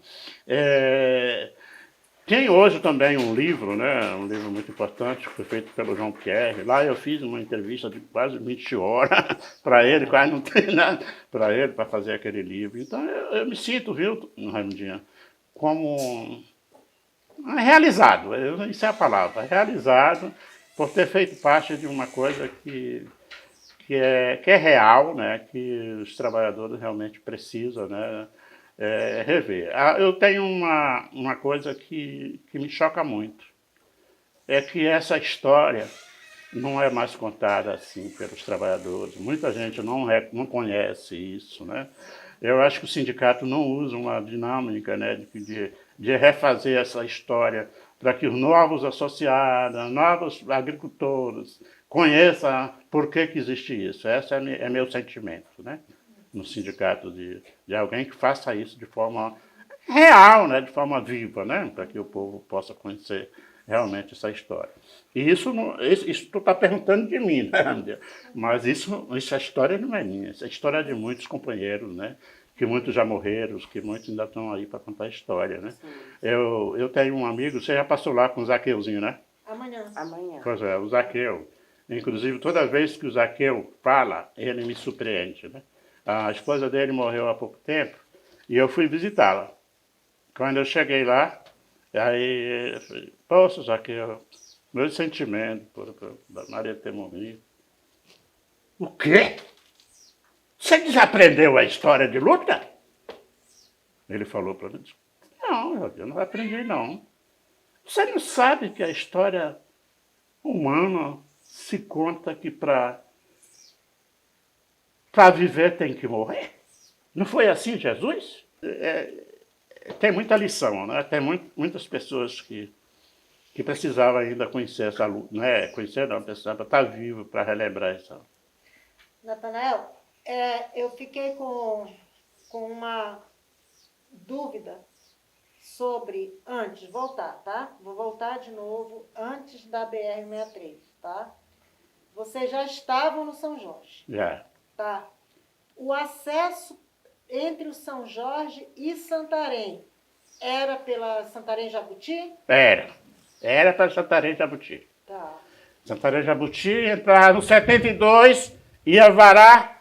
Tem hoje também um livro, né, um livro muito importante, que foi feito pelo João Pierre. Lá eu fiz uma entrevista de quase 20 horas para ele, quase não tem nada para ele, para fazer aquele livro. Então eu me sinto, viu, Raimundinha, como realizado, isso é a palavra, realizado por ter feito parte de uma coisa que é real, né, que os trabalhadores realmente precisam, né, rever. Eu tenho uma coisa que me choca muito, é que essa história não é mais contada assim pelos trabalhadores. Muita gente não conhece isso, né? Eu acho que o sindicato não usa uma dinâmica, né, de refazer essa história para que os novos associados, novos agricultores conheçam por que existe isso. Esse é meu sentimento, né, no sindicato, de alguém que faça isso de forma real, né, de forma viva, né, para que o povo possa conhecer realmente essa história. E isso tu está perguntando de mim, né? Mas essa história não é minha, essa história é de muitos companheiros, né? Que muitos já morreram, que muitos ainda estão aí para contar a história, né? Eu tenho um amigo, você já passou lá com o Zaqueuzinho, né? Amanhã. Pois é, o Zaqueu. Inclusive, toda vez que o Zaqueu fala, ele me surpreende, né? A esposa dele morreu há pouco tempo e eu fui visitá-la. Quando eu cheguei lá, aí eu falei, poxa, Zaqueu, meu sentimento por Maria ter morrido. O quê? Você desaprendeu a história de luta? Ele falou para mim, não, eu não aprendi não. Você não sabe que a história humana se conta que para viver tem que morrer? Não foi assim Jesus? Tem muita lição, né? Tem muitas pessoas que precisavam ainda conhecer essa luta. Não é conhecer, não, precisava estar vivo para relembrar isso. Natanael, eu fiquei com uma dúvida sobre, antes, voltar, tá? Vou voltar de novo, antes da BR-63, tá? Vocês já estavam no São Jorge. Já. Tá. O acesso entre o São Jorge e Santarém era pela Santarém-Jabuti? Era para Santarém-Jabuti. Tá. Santarém-Jabuti entrava no 72, ia varar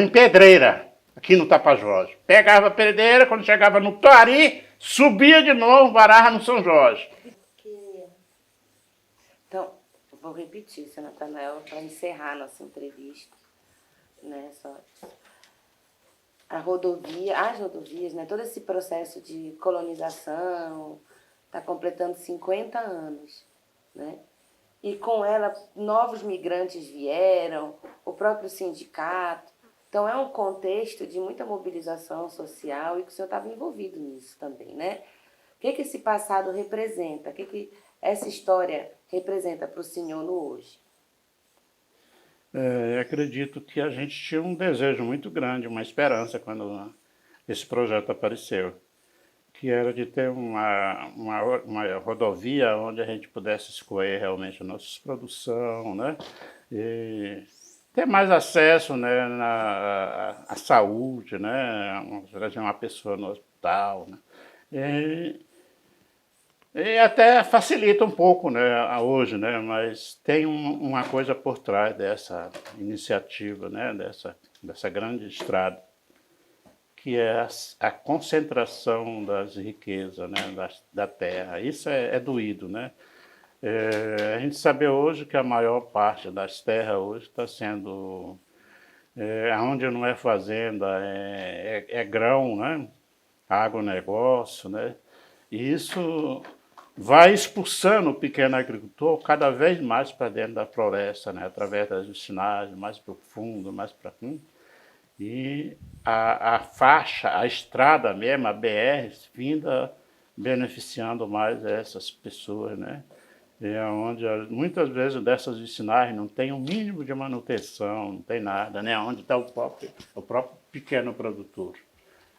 em Pedreira, aqui no Tapajós. Pegava a Pedreira, quando chegava no Tuari, subia de novo, varava no São Jorge. Então, vou repetir, seu Natanael, para encerrar nossa entrevista, né? As rodovias, né? Todo esse processo de colonização está completando 50 anos, né? E com ela, novos migrantes vieram, o próprio sindicato. Então, é um contexto de muita mobilização social e que o senhor estava envolvido nisso também, né? O que esse passado representa? O que essa história representa para o senhor no hoje? Acredito que a gente tinha um desejo muito grande, uma esperança quando esse projeto apareceu, que era de ter uma rodovia onde a gente pudesse escolher realmente a nossa produção, né? E ter mais acesso, né, à saúde, né? Trazer uma pessoa no hospital, né? E até facilita um pouco, né, hoje, né, mas tem uma coisa por trás dessa iniciativa, né, dessa grande estrada, que é a concentração das riquezas, né, da terra. Isso é doído, né? A gente sabe hoje que a maior parte das terras hoje está sendo, onde não é fazenda, é grão, né? Agronegócio, né? E isso vai expulsando o pequeno agricultor cada vez mais para dentro da floresta, né? Através das vicinagens mais profundas, mais para fundo. E a faixa, a estrada mesmo, a BR, vinda beneficiando mais essas pessoas, né? Onde muitas vezes dessas vicinagens não tem o mínimo de manutenção, não tem nada, né? Onde está o próprio pequeno produtor.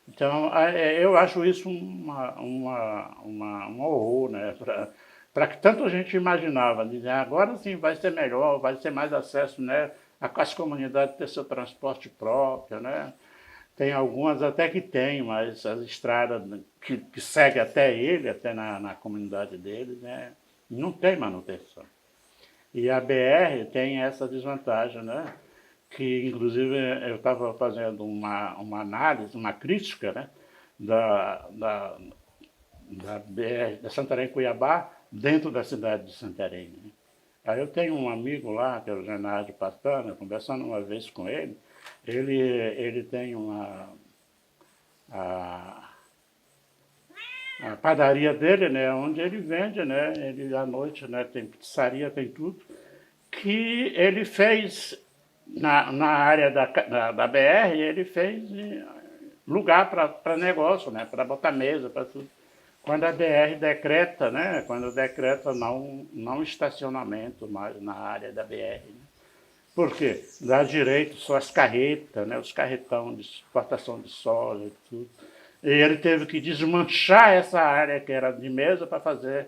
Então, eu acho isso um horror, né? Para que tanto a gente imaginava, dizer, agora sim vai ser melhor, vai ser mais acesso, né? As comunidades ter seu transporte próprio, né? Tem algumas até que tem, mas as estradas que seguem até ele, até na comunidade dele, né? Não tem manutenção. E a BR tem essa desvantagem, né? Que inclusive eu estava fazendo uma análise, uma crítica, né? da BR, da Santarém-Cuiabá, dentro da cidade de Santarém. Né? Aí eu tenho um amigo lá, que é o Genásio Pastana, conversando uma vez com ele, ele tem a padaria dele, né, onde ele vende, né, ele à noite, né, tem pizzaria, tem tudo, que ele fez na área da BR, ele fez lugar para negócio, né, para botar mesa, para tudo. Quando a BR decreta, né, quando decreta não estacionamento mais na área da BR. Né? Por quê? Dá direito só as carretas, né, os carretão de exportação de soja e tudo. E ele teve que desmanchar essa área que era de mesa para fazer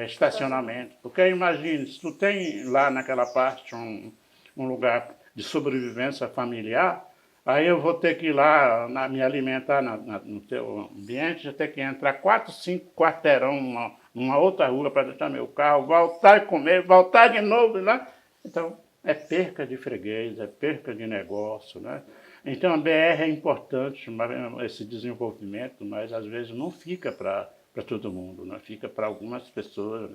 estacionamento. Porque imagine, se tu tem lá naquela parte um lugar de sobrevivência familiar, aí eu vou ter que ir lá me alimentar no teu ambiente, eu ter que entrar 4, 5 quarteirão numa outra rua para deixar meu carro, voltar e comer, voltar de novo lá. Então, é perca de freguês, é perca de negócio, né? Então, a BR é importante, esse desenvolvimento, mas às vezes não fica para todo mundo, né? Fica para algumas pessoas,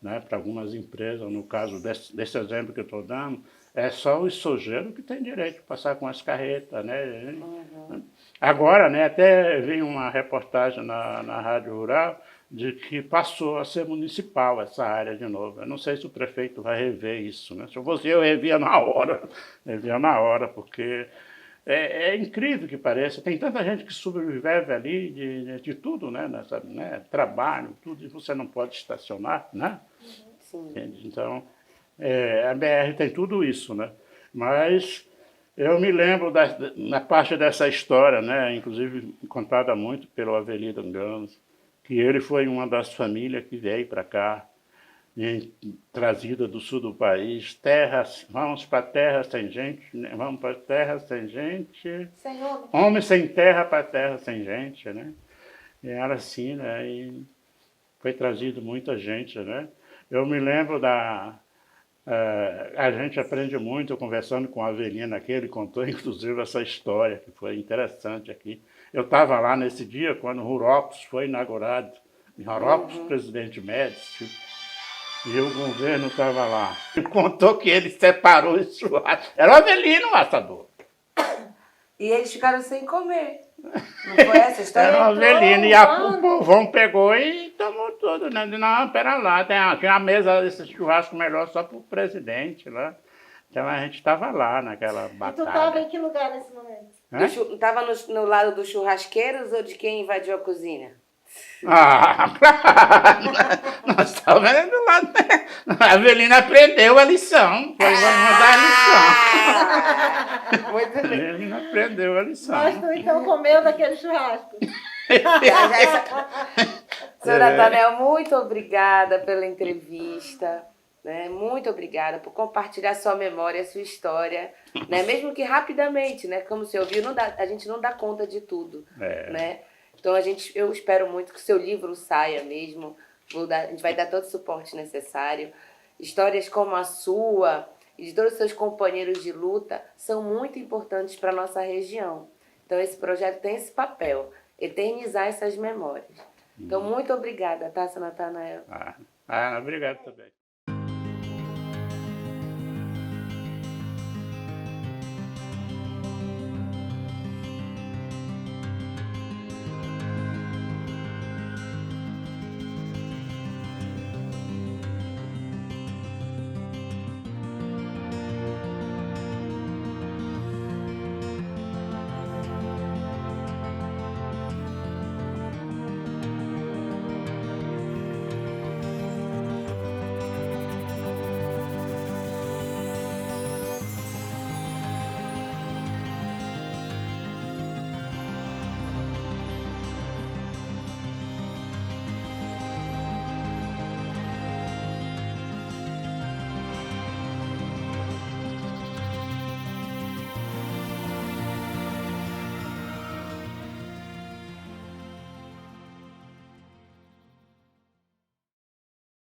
né? Para algumas empresas. No caso desse exemplo que eu estou dando, é só o sojeiro que tem direito de passar com as carretas. Né? Uhum. Agora, né, até vi uma reportagem na Rádio Rural de que passou a ser municipal essa área de novo. Eu não sei se o prefeito vai rever isso. Né? Se eu fosse eu revia na hora, porque é incrível que pareça. Tem tanta gente que sobrevive ali de tudo, né? Trabalho, tudo, e você não pode estacionar, né? Sim. Então, a BR tem tudo isso, né? Mas eu me lembro na parte dessa história, né? Inclusive contada muito pelo Avelino Gans, que ele foi uma das famílias que veio para cá, trazida do sul do país, vamos para terra sem gente, vamos para terra sem gente, homem sem terra para terra sem gente, né? E era assim, né? E foi trazido muita gente, né? Eu me lembro a gente aprende muito conversando com a Avelina aqui, ele contou inclusive essa história, que foi interessante aqui. Eu estava lá nesse dia, quando o Rurópolis foi inaugurado, em Rurópolis, Presidente Médici, e o governo estava lá. Ele contou que ele separou o churrasco. Era o Avelino o assador. E eles ficaram sem comer. Não foi essa história? Era o Avelino. E o povão pegou e tomou tudo. Né? Não, pera lá, tinha uma mesa desse churrasco melhor só para o presidente lá. Então a gente estava lá naquela batalha. E tu estava em que lugar nesse momento? Estava no lado dos churrasqueiros ou de quem invadiu a cozinha? Nós estávamos do lado. A Avelina aprendeu a lição. Foi mandar a lição. Muito bem. A Avelina aprendeu a lição. Mas tu então comeu daquele churrasco. Senhora Natanel, muito obrigada pela entrevista. Né? Muito obrigada por compartilhar sua memória, sua história. Né? Mesmo que rapidamente, né? Como você ouviu, a gente não dá conta de tudo. Né? Então, eu espero muito que o seu livro saia mesmo. A gente vai dar todo o suporte necessário. Histórias como a sua e de todos os seus companheiros de luta são muito importantes para a nossa região. Então, esse projeto tem esse papel, eternizar essas memórias. Então, muito obrigada, tá, seu Natanael? Obrigado também.